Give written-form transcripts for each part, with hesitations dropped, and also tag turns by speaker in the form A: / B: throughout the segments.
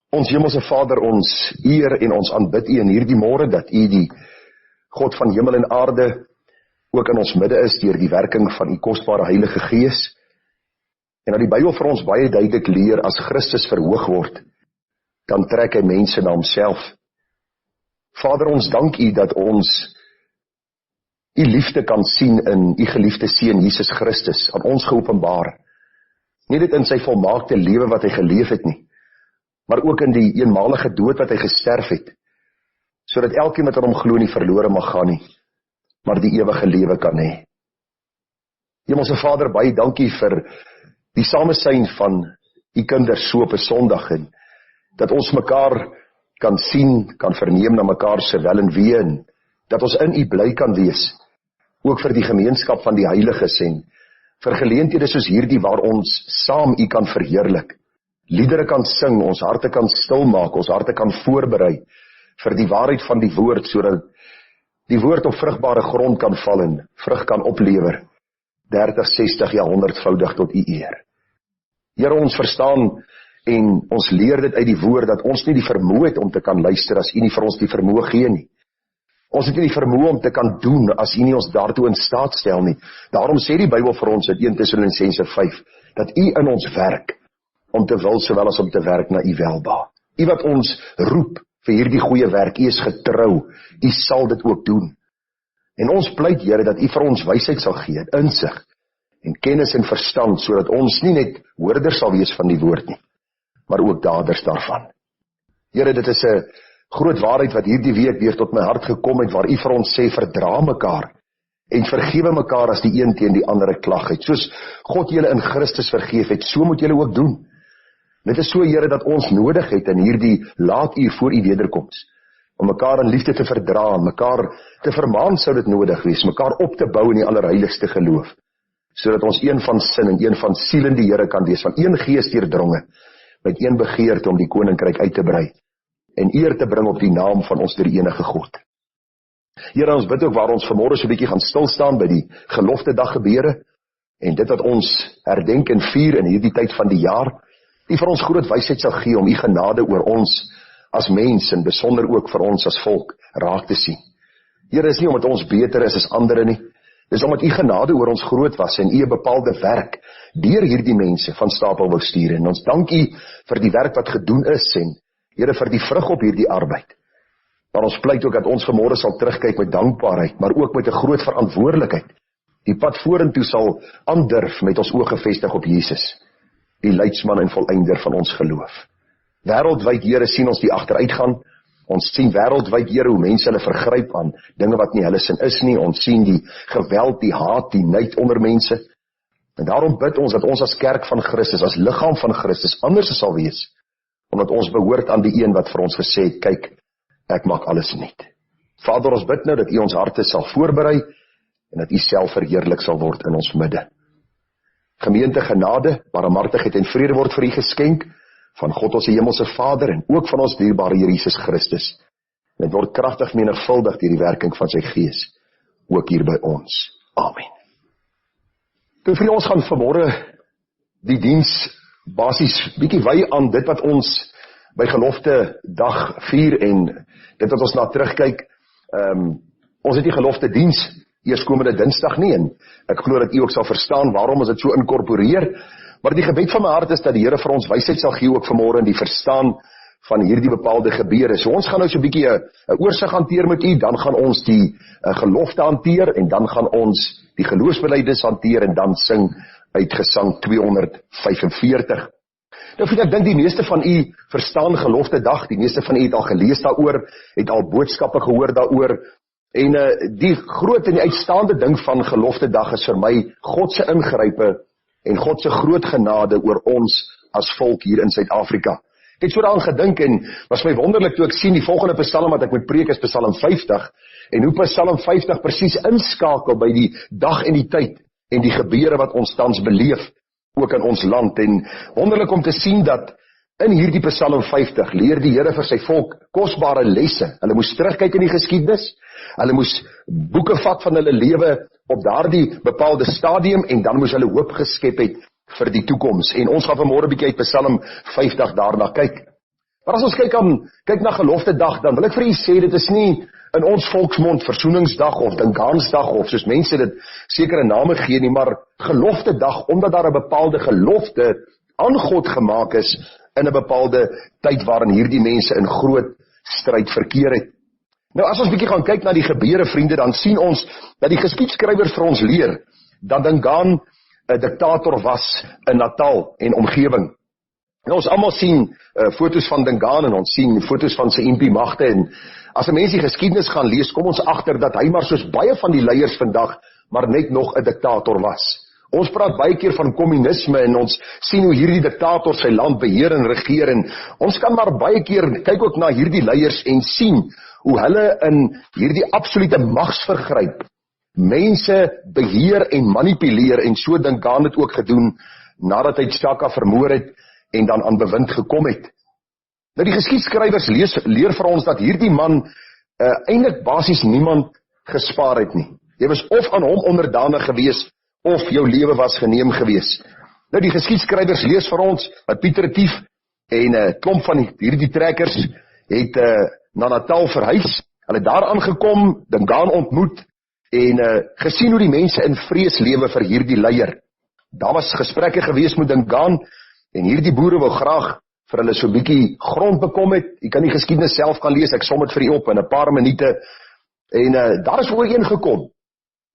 A: Ons Hemelse Vader, ons eer en ons aanbid U in hierdie môre, dat U die God van hemel en aarde ook in ons midde is, deur die werking van U kosbare Heilige Gees, en dat die Bybel vir ons baie duidelik leer, as Christus verhoog word, dan trek hy mense na homself. Vader, ons dank U dat ons U liefde kan sien in U geliefde Seun Jesus Christus, aan ons geopenbaar. Nie dit in sy volmaakte lewe wat hy geleef het nie, maar ook in die eenmalige dood wat hy gesterf het, sodat elkeen wat aan hom glo nie verlore mag gaan nie, maar die ewige lewe kan hê. Hemelse Vader, baie dankie vir die samesyn van U kinders so op 'n Sondag, en dat ons mekaar kan sien, kan verneem na mekaar se wel en wee, en dat ons in U bly kan wees, ook vir die gemeenskap van die heiliges, en vir geleenthede soos hierdie waar ons saam U kan verheerlik, liedere kan sing, ons harte kan stil maak, ons harte kan voorberei vir die waarheid van die woord, sodat die woord op vrugbare grond kan val en vrug kan oplewer, 30, 60, ja 100voudig tot U eer. Here, ons verstaan en ons leer dit uit die woord, dat ons nie die vermoë het om te kan luister, as U nie vir ons die vermoë gee nie. Ons het nie die vermoë om te kan doen, as U nie ons daartoe in staat stel nie. Daarom sê die Bybel vir ons in 1 Tessalonisense 5, dat U in ons werk, om te wil sowel as om te werk na U welbehae. U wat ons roep vir hierdie goeie werk, U is getrou, U sal dit ook doen. En ons pleit, Here, dat U vir ons wysheid sal gee, insig en kennis en verstand, sodat ons nie net hoorders sal wees van die woord nie, maar ook daders daarvan. Here, dit is 'n groot waarheid wat hierdie week weer tot my hart gekom het, waar U vir ons sê, verdra mekaar en vergewe mekaar as die een teen die ander 'n klag het. Soos God julle in Christus vergeef het, so moet julle ook doen. Dit is so, Here, dat ons nodig het in hierdie laatuur voor U wederkoms, om mekaar in liefde te verdra, mekaar te vermaan sou dit nodig wees, mekaar op te bou in die allerheiligste geloof, sodat ons een van sin en een van siel in die Here kan wees, van een gees deurdronge, met een begeerte om die koninkryk uit te brei, en eer te bring op die naam van ons drie-enige God. Here, ons bid ook waar ons vanmôre so 'n bietjie gaan stilstaan by die gelofte dag gebeure, en dit wat ons herdenk en vier in hierdie tyd van die jaar, U vir ons groot wysheid sal gee om U genade oor ons as mens, en besonder ook vir ons as volk raak te sien. Here, is nie omdat ons beter is as ander nie, dis omdat U genade oor ons groot was, en U 'n bepaalde werk deur hierdie mense van stapel wou stuur, en ons dank U vir die werk wat gedoen is, en Here, vir die vrug op hierdie arbeid. Maar ons pleit ook dat ons vanmôre sal terugkyk met dankbaarheid, maar ook met 'n groot verantwoordelikheid. Die pad vorentoe sal aandurf met ons oë gefestig op Jesus, die leidsman en volëinder van ons geloof. Wêreldwyd, Here, sien ons die agteruitgang. Ons sien wêreldwyd, Here, hoe mense hulle vergryp aan dinge wat nie hulle sin is nie. Ons sien die geweld, die haat, die nait onder mense. En daarom bid ons dat ons as kerk van Christus, as liggaam van Christus, anders sal wees, omdat ons behoort aan die een wat vir ons gesê het, kyk, ek maak alles nuut. Vader, ons bid nou dat U ons harte sal voorberei, en dat U self verheerlik sal word in ons midde. Gemeente, genade, barmhartigheid en vrede word vir U geskenk, van God ons hemelse Vader, en ook van ons dierbare Here Jesus Christus. En dit word kragtig menigvuldig deur die werking van sy Gees, ook hier by ons. Amen. Vir ons gaan vanmôre die diens basies bietjie wy aan dit wat ons by gelofte dag vier, en dit wat ons na terugkyk. Ons het die gelofte diens eerskomende Dinsdag nie, en ek glo dat U ook sal verstaan waarom ons dit so inkorporeer. Maar die gebed van my hart is dat die Here vir ons wysheid sal gee ook vanmôre in die verstaan van hierdie bepaalde gebeure. So ons gaan nou so 'n bietjie 'n oorsig hanteer met U, dan gaan ons die gelofte hanteer, en dan gaan ons die geloofsbelijdenis hanteer, en dan sing uit Gesang 245. Nou ek dink die meeste van U verstaan gelofte dag, die meeste van U het al gelees daaroor, het al boodskappe gehoor daaroor, en die groot en die uitstaande ding van gelofte dag is vir my God se ingrype en God se groot genade oor ons as volk hier in Suid-Afrika. Ek het so daaraan gedink, en was my wonderlik toe ek sien die volgende psalm wat ek moet preek is Psalm 50, en hoe Psalm 50 presies inskakel by die dag en die tyd en die gebeure wat ons tans beleef, ook in ons land. En wonderlik om te sien dat in hierdie Psalm 50 leer die Here vir sy volk kosbare lesse. Hulle moes terugkyk in die geskiedenis, hulle moes boeke vat van hulle lewe op daardie bepaalde stadium, en dan moes hulle hoop geskep het vir die toekoms. En ons gaan vanmôre 'n bietjie uit Psalm 50 daarna kyk. Maar as ons kyk na gelofte dag, dan wil ek vir u sê, dit is nie in ons volksmond versoeningsdag of Dingansdag of soos mense dit sekere name gee nie, maar gelofte dag, omdat daar 'n bepaalde gelofte aan God gemaak is in 'n bepaalde tyd waarin hierdie mense in groot stryd verkeer het. Nou as ons bietjie gaan kyk na die gebeure, vriende, dan sien ons dat die geskiedskrywer vir ons leer dat Dingaan 'n diktator was in Natal en omgewing. En ons almal sien foto's van Dingaan en ons sien foto's van sy impie-magte, en as 'n mens die geskiedenis gaan lees, kom ons agter dat hy maar soos baie van die leiers vandag maar net nog 'n diktator was. Ons praat baie keer van kommunisme en ons sien hoe hierdie diktator sy land beheer en regeer, en ons kan maar baie keer kyk ook na hierdie leiers en sien hoe hulle in hierdie absolute magsvergryp mense beheer en manipuleer, en so Dingaan het ook gedoen nadat hy Shaka vermoor het en dan aan bewind gekom het. Nou die geskiedskrywers leer vir ons dat hierdie man eintlik basies niemand gespaar het nie. Jy was of aan hom onderdanig gewees of jou lewe was geneem gewees. Nou die geskiedskrywers lees vir ons dat Pieter Retief en 'n klomp van hierdie trekkers het na Natal verhuis. Hulle daar aangekom, Dingaan ontmoet en gesien hoe die mense in vrees lewe vir hierdie leier. Daar was gesprekke gewees met Dingaan en hierdie boere wou graag vir hulle so 'n bietjie grond bekom het. Jy kan die geskiedenis self gaan lees, ek som dit vir u op in 'n paar minute. En daar is ooreengekom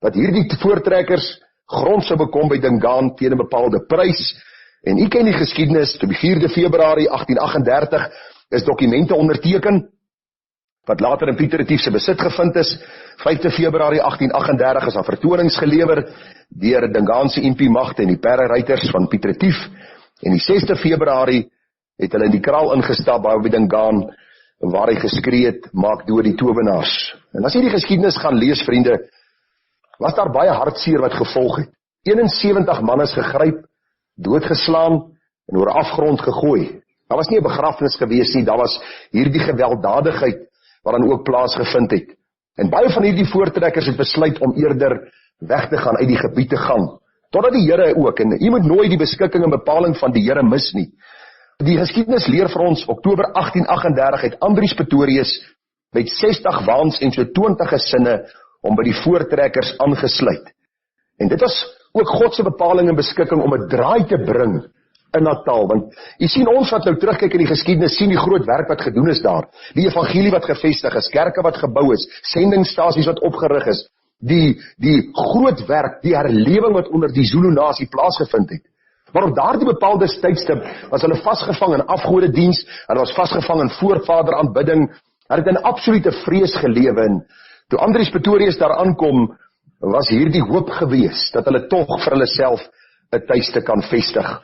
A: dat hierdie voortrekkers grond sou bekom by Dingaan teen 'n bepaalde prys. En u ken die geskiedenis, op 4 Februarie 1838 is dokumente onderteken wat later in Pieter Retief se besit gevind is. 5 Februarie 1838 is daar vertonings gelewer deur Dingaan se impie-magte en die perderuiters van Pieter Retief. En die 6 Februarie het hulle in die kraal ingestap by Dingaan, waar hy geskree het, maak dood die towenaars. En as jy die geskiedenis gaan lees, vriende, was daar baie hartseer wat gevolg het. 71 man is gegryp, doodgeslaan en oor afgrond gegooi. Daar was nie 'n begrafnis gewees nie, daar was hierdie gewelddadigheid wat dan ook plaasgevind het. En baie van hierdie voortrekkers het besluit om eerder weg te gaan, uit die gebied te gaan, totdat die Here ook, en jy moet nooit die beskikking en bepaling van die Here mis nie. Die geskiedenis leer vir ons, Oktober 1838 het Andries Pretorius met 60 waans en so 20 gesinne om by die voortrekkers aangesluit. En dit was ook God se bepaling en beskikking om 'n draai te bring in Natal, want jy sien ons wat nou terugkyk in die geskiedenis, sien die groot werk wat gedoen is daar, die evangelie wat gevestig is, kerke wat gebou is, sendingstasies wat opgerig is, die groot werk, die herlewing wat onder die Zulu nasie plaasgevind het. Maar op daardie bepaalde tydstip was hulle vasgevang in afgodediens, hulle was vasgevang in voorvaderaanbidding, hulle het in absolute vrees gelewe, en toe Andries Pretorius daar aankom, was hierdie hoop gewees, dat hulle tog vir hulle self 'n tuiste kan vestig.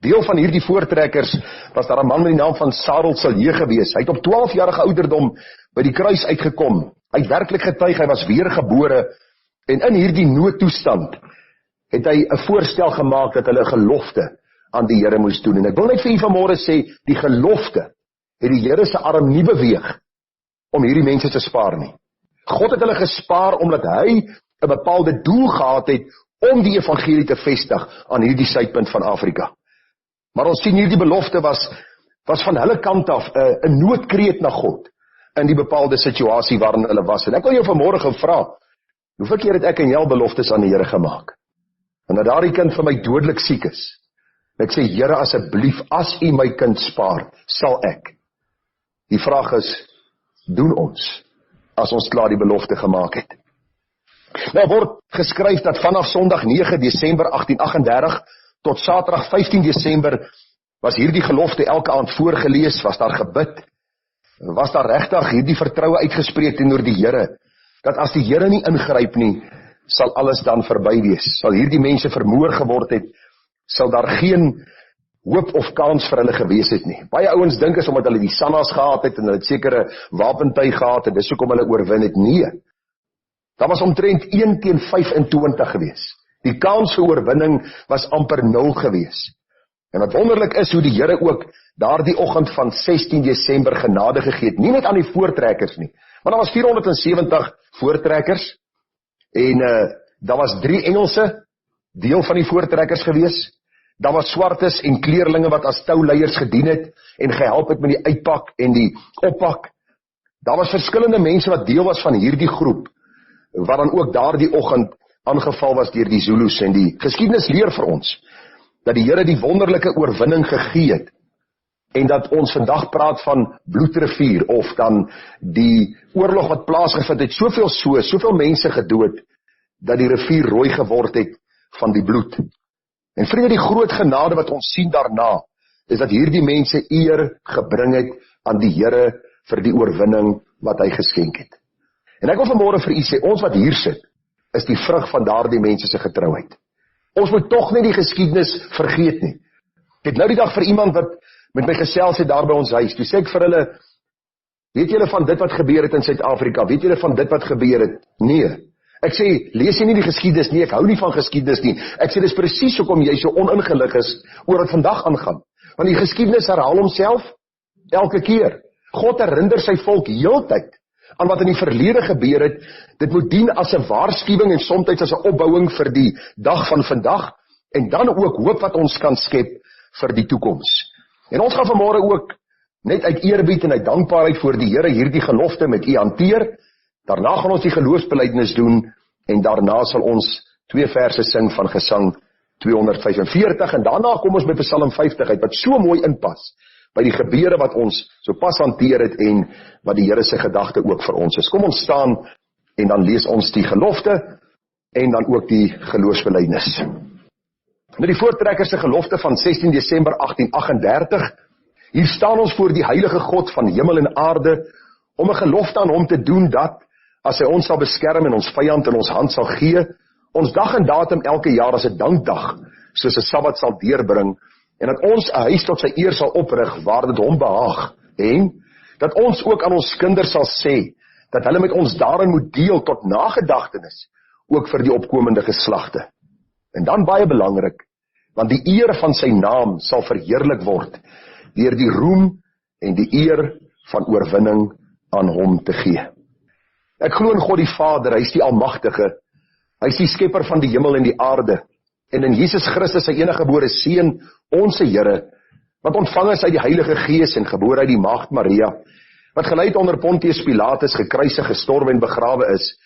A: Deel van hierdie voortrekkers was daar 'n man met die naam van Sarel Silje gewees. Hy het op 12-jarige ouderdom by die kruis uitgekom. Hy het werklik getuig, hy was weergebore, en in hierdie noodtoestand het hy 'n voorstel gemaak dat hulle 'n gelofte aan die Here moes doen. En ek wil net vir u vanmôre sê, die gelofte het die Here se arm nie beweeg om hierdie mense te spaar nie. God het hulle gespaar omdat hy 'n bepaalde doel gehad het om die evangelie te vestig aan hierdie suidpunt van Afrika. Maar ons sien hierdie belofte was van hulle kant af 'n noodkreet na God in die bepaalde situasie waarin hulle was. En ek wil jou vanmôre vra, hoeveel keer het ek en jy beloftes aan die Here gemaak? En dat daardie kind vir my dodelik siek is. Ek sê, Here, asseblief, as u my kind spaar, sal ek. Die vraag is, doen ons, as ons klaar die belofte gemaak het? Nou word geskryf dat vanaf Sondag 9 Desember 1838 tot Saterdag 15 Desember was hierdie gelofte elke aand voorgelees, was daar gebid, was daar regtig hierdie vertroue uitgespreek teenoor die Here, dat as die Here nie ingryp nie, sal alles dan verby wees, sal hierdie mense vermoor geword het, sal daar geen hoop of kans vir hulle gewees het nie. Baie ouens dink is omdat hulle die Sannas gehad het, en hulle het sekere wapentuig gehad, en dis hoekom hulle oorwin het. Nee, daar was omtrent 1 teen 25 gewees. Die kans vir oorwinning was amper 0 gewees. En wat wonderlik is, hoe die Here ook daardie oggend van 16 Desember genade gegee het, nie net aan die voortrekkers nie, maar daar was 470 voortrekkers, en daar was 3 Engelse deel van die voortrekkers gewees, Daar was swartes en kleerlinge wat as touleiers gedien het en gehelp het met die uitpak en die oppak. Daar was verskillende mense wat deel was van hierdie groep, wat dan ook daardie oggend aangeval was deur die Zulus, en die geskiedenis leer vir ons, dat die Here die wonderlike oorwinning gegee het, en dat ons vandag praat van bloedrivier, of dan die oorlog wat plaasgevind het, soveel mense gedood, dat die rivier rooi geword het van die bloed. En vriende, die groot genade wat ons sien daarna, is dat hierdie mense eer gebring het aan die Here vir die oorwinning wat hy geskenk het. En ek wil vanmôre vir u sê, ons wat hier sit, is die vrug van daardie mense se getrouheid. Ons moet tog nie die geskiedenis vergeet nie. Ek het nou die dag vir iemand wat met my gesels het daar by ons huis, toe sê ek vir hulle, weet julle van dit wat gebeur het in Suid-Afrika, weet julle van dit wat gebeur het? Nee. Ek sê, lees jy nie die geskiedenis nie, ek hou nie van geskiedenis nie. Ek sê, dis presies hoekom jy so oningelig is oor wat vandag aangaan. Want die geskiedenis herhaal homself elke keer. God herinner sy volk heeltyd aan wat in die verlede gebeur het. Dit moet dien as 'n waarskuwing en soms as 'n opbouing vir die dag van vandag, en dan ook hoop wat ons kan skep vir die toekoms. En ons gaan vanmôre ook net uit eerbied en uit dankbaarheid voor die Here hierdie gelofte met u hanteer. Daarna gaan ons die geloofsbelijdenis doen, en daarna sal ons 2 verse sing van Gesang 245, en daarna kom ons by Psalm 50 uit, wat so mooi inpas by die gebeure wat ons so pas hanteer het, en wat die Here se gedagte ook vir ons is. Kom ons staan, en dan lees ons die gelofte, en dan ook die geloofsbelijdenis. Nou die voortrekker se gelofte van 16 Desember 1838, hier staan ons voor die heilige God van hemel en aarde, om 'n gelofte aan hom te doen dat, as hy ons sal beskerm en ons vyand in ons hand sal gee, ons dag en datum elke jaar as 'n dankdag, soos 'n Sabbat sal deurbring, en dat ons 'n huis tot sy eer sal oprig, waar dit hom behaag, en dat ons ook aan ons kinders sal sê, dat hulle met ons daarin moet deel tot nagedagtenis, ook vir die opkomende geslagte. En dan baie belangrik, want die eer van sy naam sal verheerlik word, deur die roem en die eer van oorwinning aan hom te gee. Ek glo in God die Vader, hy is die Almagtige, hy is die skepper van die hemel en die aarde, en in Jesus Christus sy eniggebore Seun, ons Here, wat ontvang is uit die Heilige Gees en gebore uit die Maagd Maria, wat gelei het onder Pontius Pilatus, gekruisig, gestorwe en begrawe is,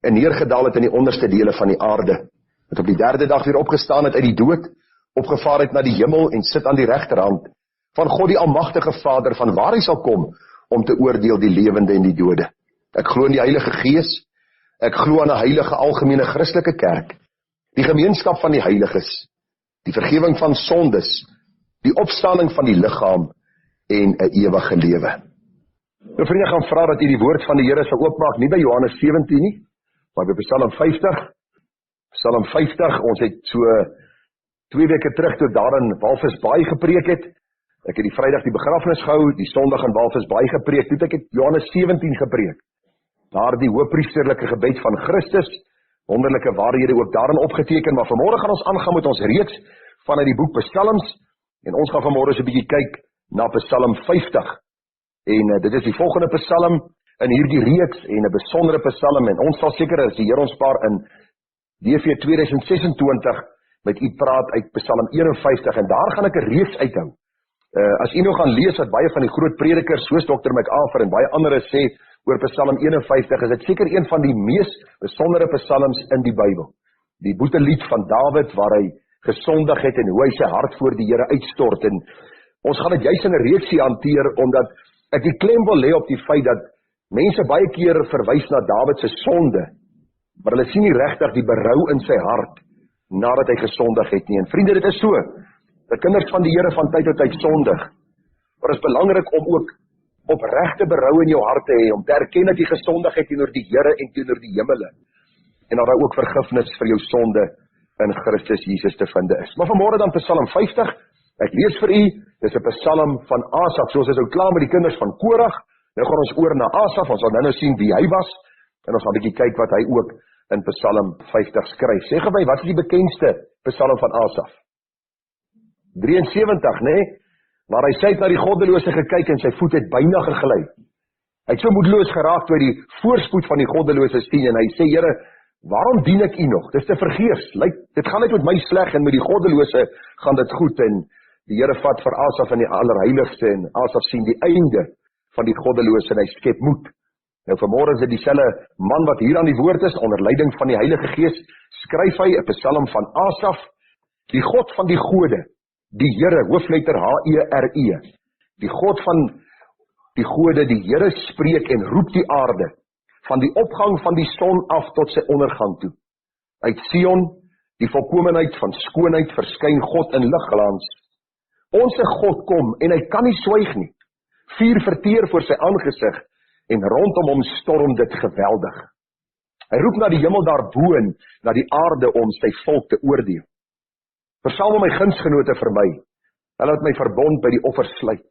A: en neergedaal het in die onderste dele van die aarde, wat op die 3de dag weer opgestaan het uit die dood, opgevaar het na die hemel en sit aan die regterhand van God die Almagtige Vader, van waar hy sal kom om te oordeel die lewende en die dode. Ek glo in die Heilige Gees, ek glo aan 'n heilige algemene Christelike kerk, die gemeenskap van die heiliges, die vergifnis van sondes, die opstanding van die liggaam en 'n ewige lewe. Nou vriende, gaan vra dat u die woord van die Here sal oopmaak, nie by Johannes 17 nie, maar by Psalm 50. Psalm 50, ons het so 2 weke terug toe daar in Walvisbaai gepreek het. Ek het die Vrydag die begrafnis gehou, die Sondag in Walvisbaai gepreek, toe ek het Johannes 17 gepreek. Daar die hoëpriesterlike gebed van Christus, wonderlike waarhede ook daarin opgeteken, maar vanmôre gaan ons aangaan met ons reeks vanuit die boek Psalms, en ons gaan vanmôre so 'n bietjie kyk na Psalm 50. En dit is die volgende Psalm in hierdie reeks, en 'n besondere Psalm, en ons sal seker as die Here ons spaar in DV 2026 met u praat uit Psalm 51, en daar gaan ek 'n reeks uithou. As u nou gaan lees wat baie van die groot predikers, soos Dr. MacArthur en baie ander sê oor Psalm 51, is dit seker een van die mees besondere psalms in die Bybel. Die boetelied van Dawid, waar hy gesondig het en hoe hy sy hart voor die Here uitstort, en ons gaan dit juis in 'n reeksie hanteer, omdat ek die klem wil lê op die feit dat mense baie keer verwys na Dawid se sonde, maar hulle sien nie regtig die berou in sy hart nadat hy gesondig het nie. En vriende, dit is so, dat kinders van die Here van tyd tot tyd sondig, maar het is belangrik om ook opregte berou in jou hart te hê, om te erken dat jy gesondig het teenoor die Here en teenoor die hemele, en dat daar ook vergifnis vir jou sonde in Christus Jesus te vind is. Maar vanmôre dan Psalm 50, ek lees vir u, dis 'n Psalm van Asaf, soos ons nou klaar met die kinders van Korag, nou gaan ons oor na Asaf, ons sal nou sien wie hy was, en ons gaan 'n bietjie kyk wat hy ook in Psalm 50 skryf. Sê gou my, wat is die bekendste Psalm van Asaf? 73, nee? Maar hy sê het na die goddelose gekyk en sy voet het byna gegly. Hy het so moedeloos geraak toe hy die voorspoed van die goddelose sien, en hy sê, Here, Waarom dien ek u nog? Dis te vergeefs. Dit gaan net met my sleg en met die goddelose gaan dit goed en die Here vat vir Asaf in die allerheiligste en Asaf sien die einde van die goddelose en hy skep moed. Nou vanmôre is dit dieselfde man wat hier aan die woord is onder leiding van die Heilige Gees, skryf hy 'n Psalm van Asaf, die God van die gode, die Here, hoofletter H-E-R-E, die God van die gode, die Here spreek en roep die aarde, van die opgang van die son af tot sy ondergang toe. Uit Sion, die volkomenheid van skoonheid, verskyn God in ligglans. Onse God kom en hy kan nie swyg nie. Vuur verteer voor sy aangesig en rondom hom storm dit geweldig. Hy roep na die hemel daarbo en na die aarde om sy volk te oordeel. Versamel my gunsgenote vir my, hulle het my verbond by die offer sluit.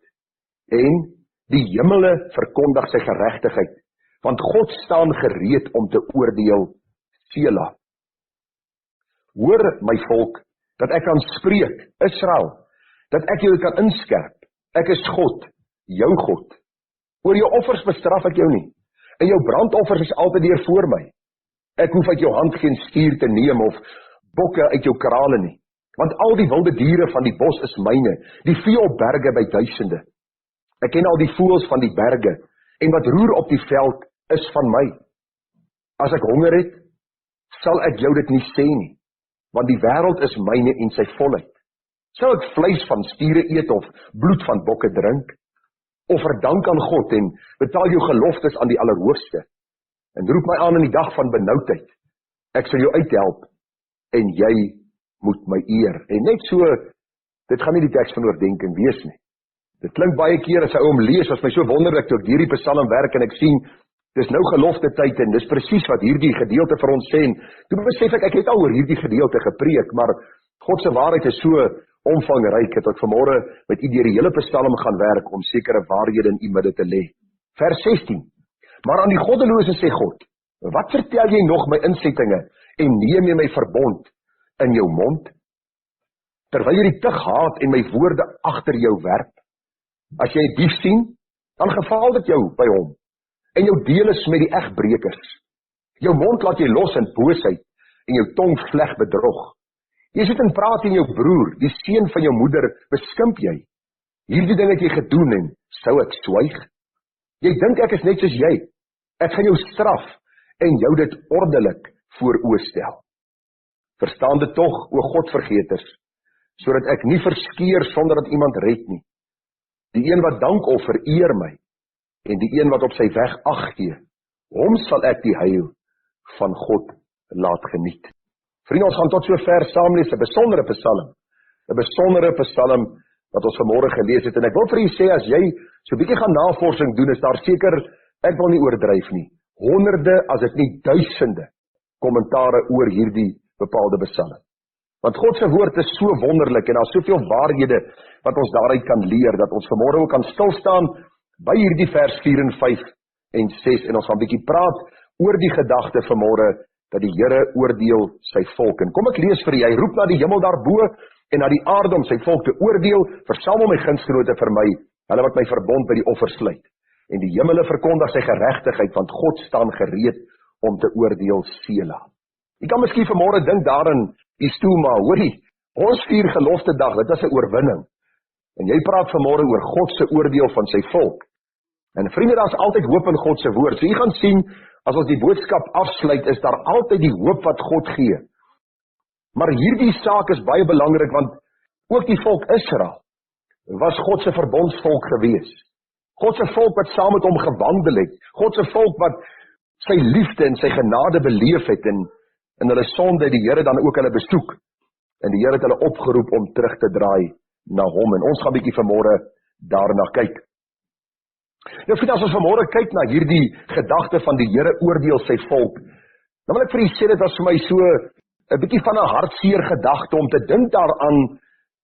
A: En die hemele verkondig sy geregtigheid, want God staan gereed om te oordeel. Sela. Hoor my volk, dat ek kan spreek, Israel, dat ek jou kan inskerp. Ek is God, jou God. Oor jou offers bestraf ek jou nie, en jou brandoffers is altyd hier voor my. Ek hoef uit jou hand geen stier te neem of bokke uit jou krale nie, want al die wilde diere van die bos is myne, die vee op berge by duisende. Ek ken al die voëls van die berge, en wat roer op die veld is van my. As ek honger het, sal ek jou dit nie sê nie, want die wêreld is myne en sy volheid. Sal ek vleis van stiere eet of bloed van bokke drink? Offer dank aan God en betaal jou geloftes aan die Allerhoogste. En roep my aan in die dag van benoudheid. Ek sal jou uithelp en jy moet my eer. En net so, dit gaan nie die teks van oordeenking wees nie. Dit klink baie keer as hy hom lees, was my so wonderlik toe ek hierdie Psalm werk en ek sien, dis nou gelofte tyd en dis presies wat hierdie gedeelte vir ons sê. En toe besef ek het al oor hierdie gedeelte gepreek, maar God se waarheid is so omvangryk, het ek vanmôre met u deur die hele Psalm gaan werk om sekere waarhede in u midde te lê. Vers 16. Maar aan die goddelose sê God, wat vertel jy nog my insettinge en neem jy my verbond in jou mond? Terwyl jy die tug haat en my woorde agter jou werp. As jy 'n dief sien, dan geval dit jou by hom en jou deel is met die egbrekers. Jou mond laat jy los in boosheid en jou tong vleg bedrog. Jy sit en praat in jou broer, die seun van jou moeder, beskimp jy. Hierdie ding het jy gedoen en sou ek swyg? Jy dink ek is net soos jy. Ek gaan jou straf en jou dit ordelik vooroorstel. Verstaan dit tog, o Godvergeters, sodat ek nie verskeer sonder dat iemand red nie. Die een wat dankoffer eer my, en die een wat op sy weg ag gee, hom sal ek die heil van God laat geniet. Vriende, ons gaan tot so ver saam lees, 'n besondere Psalm wat ons vanmôre gelees het, en ek wil vir u sê, as jy so 'n bietjie gaan navorsing doen, is daar seker, ek wil nie oordryf nie, honderde, as dit nie duisende, kommentare oor hierdie bepaalde Psalm. Want God se woord is so wonderlik, en daar is soveel waarhede wat ons daaruit kan leer, dat ons vanmôre ook kan stilstaan by hierdie vers 4 en 5 en 6, en ons gaan 'n bietjie praat oor die gedagte vanmôre, dat die Here oordeel sy volk. En kom ek lees vir jy, roep na die hemel daarbo en na die aarde om sy volk te oordeel, versamel my gunsgenote vir my, hulle wat my verbond by die offer sluit. En die hemele verkondig sy geregtigheid, want God staan gereed om te oordeel. Sela. Jy kan miskien vanmôre dink daarin, die stoel maar, hoorie, ons vier gelofte dag, dit is 'n oorwinning. En jy praat vanmôre oor God se oordeel van sy volk. En vriende, daar is altyd hoop in God se woord. So jy gaan sien, as ons die boodskap afsluit, is daar altyd die hoop wat God gee. Maar hierdie saak is baie belangrik, want ook die volk Israel was God se verbondsvolk gewees. God se volk wat saam met hom gewandel het. God se volk wat sy liefde en sy genade beleef het, en in hulle sonde die Here dan ook hulle besoek. En die Here het hulle opgeroep om terug te draai na hom. En ons gaan bietjie vanmôre daarna kyk. Nou vriende, as ons vanmôre kyk na hierdie gedagte van die Here oordeel sy volk, dan wil ek vir u sê, dit was vir my so 'n bietjie van 'n hartseer gedagte om te dink daaraan,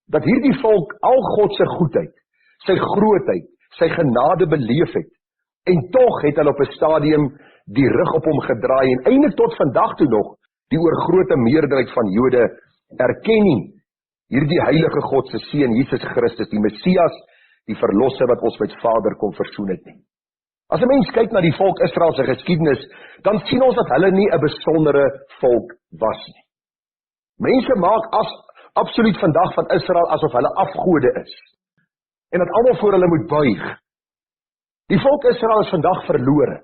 A: dat hierdie volk al God se goedheid, sy grootheid, sy genade beleef het, en tog het hulle op 'n stadium die rug op hom gedraai, en eintlik tot vandag toe nog, die oorgrote meerderheid van Jode erken nie hierdie heilige God se seun Jesus Christus, die Messias, die verlosser wat ons met Vader kom versoen het nie. As 'n mens kyk na die volk Israel se geskiedenis, dan sien ons dat hulle nie 'n besondere volk was nie. Mense maak absoluut vandag van Israel asof hulle afgode is, en dat almal voor hulle moet buig. Die volk Israel is vandag verlore.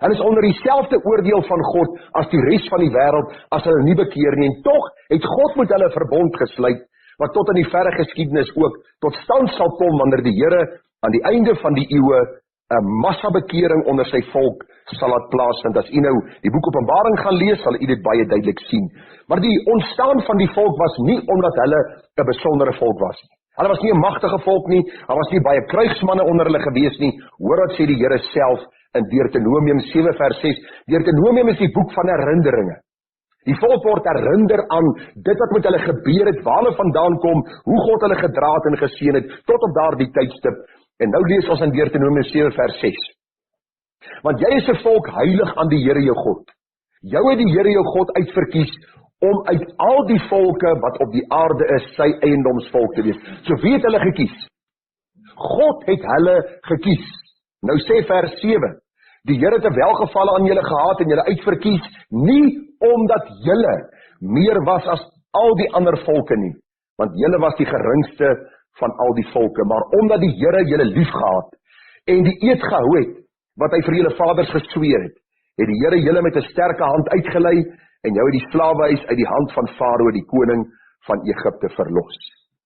A: Hulle is onder dieselfde oordeel van God as die res van die wêreld, as hulle nie bekeer nie, en tog het God met hulle 'n verbond gesluit, wat tot in die verre geskiedenis ook tot stand sal kom, wanneer die Here aan die einde van die eeue 'n massa bekering onder sy volk sal laat plaasvind. As u nou die boek Openbaring gaan lees, sal u dit baie duidelik sien. Maar die ontstaan van die volk was nie omdat hulle 'n besondere volk was nie. Hulle was nie 'n magtige volk nie, daar was nie baie kruigsmanne onder hulle gewees nie. Hoor wat sê die Here self in Deuteronomium 7 vers 6. Deuteronomium is die boek van herinneringe. Die volk word herinner aan dit wat met hulle gebeur het, waar hulle vandaan kom, hoe God hulle gedra het en geseën het, tot op daardie tydstip. En nou lees ons in Deuteronomium 7 vers 6. Want jy is 'n volk heilig aan die Here jou God. Jou het die Here jou God uitverkies om uit al die volke wat op die aarde is, sy eiendomsvolk te wees. So wie het hulle gekies? God het hulle gekies. Nou sê vers 7, die Here het 'n welgevalle aan julle gehad en julle uitverkies, nie omdat julle meer was as al die ander volke nie, want julle was die geringste van al die volke, maar omdat die Here julle lief gehad en die eed gehou het, wat hy vir julle vaders gesweer het die Here julle met 'n sterke hand uitgelei en jou uit die slawehuis uit die hand van Farao, die koning van Egipte, verlos.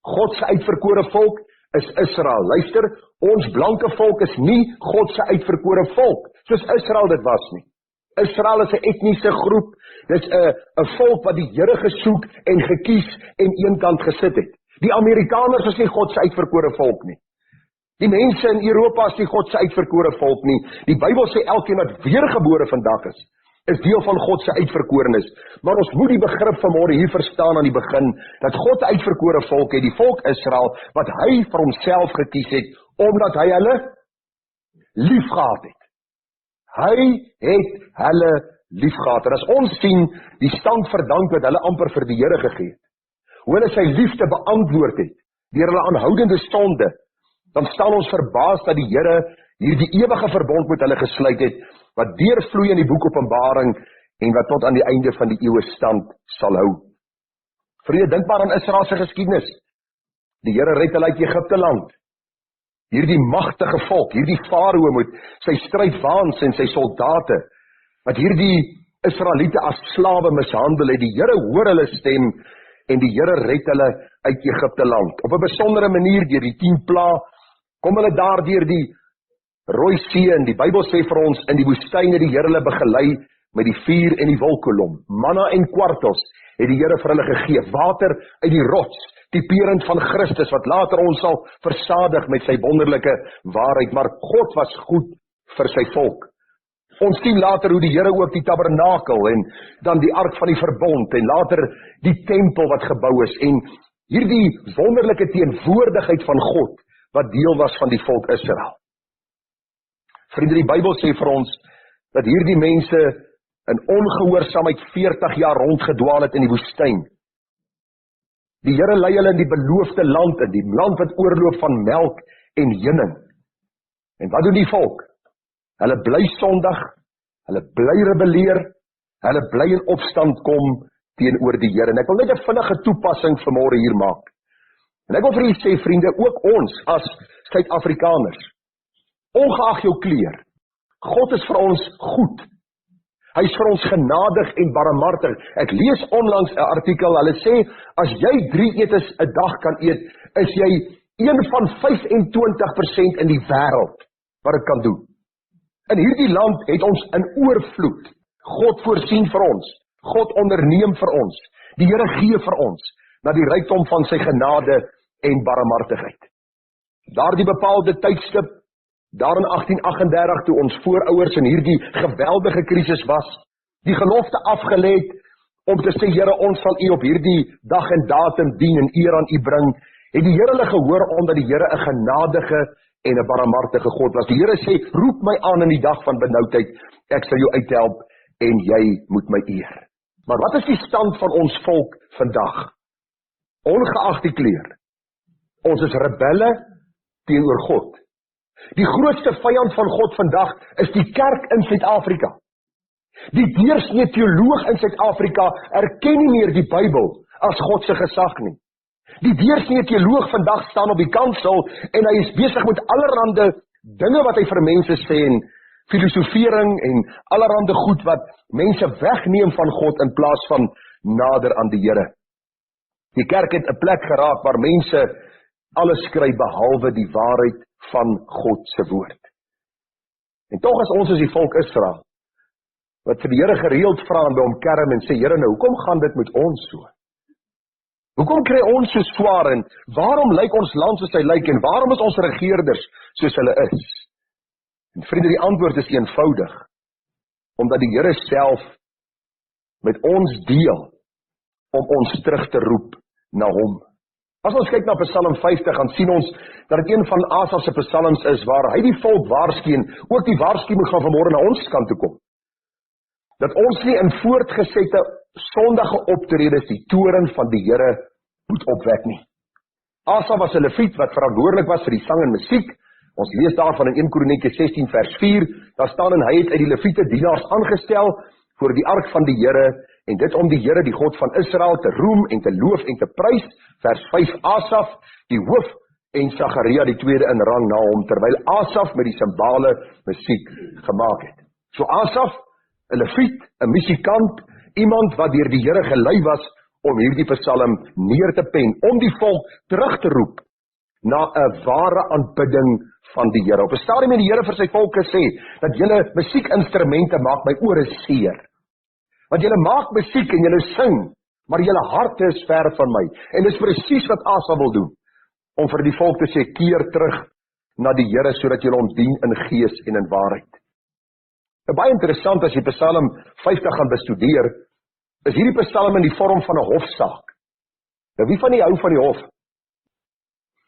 A: God se uitverkore volk is Israel. Luister, ons blanke volk is nie God se uitverkore volk, soos Israel dit was nie. Israel is 'n etniese groep, dis 'n volk wat die Here gesoek en gekies en eenkant gesit het. Die Amerikaners is nie God se uitverkore volk nie. Die mense in Europa is nie God se uitverkore volk nie. Die Bybel sê elkeen wat weergebore vandag is deel van God se uitverkorenes. Maar ons moet die begrip vanmôre hier verstaan aan die begin, dat God 'n uitverkore volk het, die volk Israel, wat hy vir homself gekies het, omdat hy hulle liefgehad het. Hy het hulle liefgehad. En as ons sien, die stand verdank wat hulle amper vir die Here gegee het, hoe hulle sy liefde beantwoord het, deur hulle aanhoudende sonde, dan staan ons verbaas dat die Here hierdie ewige verbond met hulle gesluit het, wat deurvloei in die boek Openbaring, en wat tot aan die einde van die eeue stand sal hou. Vriende, dink maar aan Israel se geskiedenis. Die Here red hulle uit Egipte land. Hierdie magtige volk, hierdie Farao met sy strydwaans en sy soldate, wat hierdie Israeliete as slawe mishandel het, die Here hoor hulle stem, en die Here red hulle uit Egipte land. Op 'n besondere manier deur die 10 plaae, kom hulle daar deur die Rooi See, en die Bybel sê vir ons, in die woestyn het die Here hulle begelei met die vuur en die wolkkolom. Manna en kwartels het die Here vir hulle gegee, water uit die rots, typerend van Christus, wat later ons sal versadig met sy wonderlike waarheid, maar God was goed vir sy volk. Ons sien later hoe die Here ook die tabernakel, en dan die ark van die verbond, en later die tempel wat gebou is, en hierdie wonderlike teenwoordigheid van God, wat deel was van die volk Israel. Vriende, die Bybel sê vir ons, dat hierdie mense in ongehoorsaamheid 40 jaar rondgedwaal het in die woestyn. Die Here lei hulle in die beloofde land, in die land wat oorloop van melk en honing. En wat doen die volk? Hulle bly sondig, hulle bly rebelleer, hulle bly in opstand kom teenoor die Here. En ek wil net 'n vinnige toepassing vanmôre hier maak. En ek wil vir julle sê, vriende, ook ons as Suid-Afrikaners, ongeag jou kleur, God is vir ons goed. Hy is vir ons genadig en barmhartig. Ek lees onlangs 'n artikel, hulle sê, as jy 3 etes 'n dag kan eet, is jy een van 25% in die wêreld wat dit kan doen. In hierdie land het ons in oorvloed. God voorsien vir ons. God onderneem vir ons. Die Here gee vir ons na die rykdom van sy genade en barmhartigheid. Daardie bepaalde tydstip, daar in 1838, toe ons voorouers in hierdie geweldige krisis was, die gelofte afgelê het om te sê, Here, ons sal U op hierdie dag en datum dien en eer aan U bring, het die Here hulle gehoor, omdat die Here 'n genadige en 'n barmhartige God was. Die Here sê, roep my aan in die dag van benoudheid, ek sal jou uithelp en jy moet my eer. Maar wat is die stand van ons volk vandag? Ongeag die kleur. Ons is rebelle teenoor God. Die grootste vyand van God vandag is die kerk in Suid-Afrika. Die deursnee teoloog in Suid-Afrika erken nie meer die Bybel as God se gesag nie. Die deursnee teoloog vandag staan op die kansel en hy is besig met allerhande dinge wat hy vir mense sê en filosofering en allerhande goed wat mense wegneem van God in plaas van nader aan die Here. Die kerk het 'n plek geraak waar mense alles skry behalwe die waarheid van God se woord. En tog is ons as die volk Israel, wat vir die Here gereeld vra en by hom kerm en sê, Here, nou, hoekom gaan dit met ons so? Hoekom kry ons so swaar en waarom lyk ons land soos hy lyk en waarom is ons regerders soos hulle is? En vriende, die antwoord is eenvoudig, omdat die Here self met ons deel om ons terug te roep na hom. As ons kyk na Psalm 50, dan sien ons dat dit een van Asaf se psalms is waar hy die volk waarsku en ook die waarskuwing gaan vanmôre na ons kant toe kom. Dat ons nie in voortgesette sondige optredes die toorn van die Here moet opwek nie. Asaf was 'n Lewiet wat verantwoordelik was vir die sang en musiek. Ons lees daarvan in 1 Kronieke 16 vers 4. Daar staan en hy het uit die Lewiete dienaars aangestel voor die ark van die Here en dit om die Here, die God van Israel, te roem en te loof en te prys. Vers 5, Asaf, die hoof, en Sagaria, die tweede in rang na hom, terwyl Asaf met die simbale musiek gemaak het. So Asaf, 'n Lewiet, 'n musikant, iemand wat deur die Here gelei was om hierdie psalm neer te pen, om die volk terug te roep na 'n ware aanbidding van die Here. Op 'n stadium het die Here vir sy volk gesê, dat julle musiekinstrumente maak my ore seer. Want julle maak musiek en julle sing, maar julle harte is ver van my. En dis presies wat Asaf wil doen, om vir die volk te sê, keer terug na die Here, sodat julle hom dien in gees en in waarheid. En baie interessant, as jy Psalm 50 gaan bestudeer, is hierdie psalm in die vorm van 'n hofsaak. Nou, wie van die hou van die hof?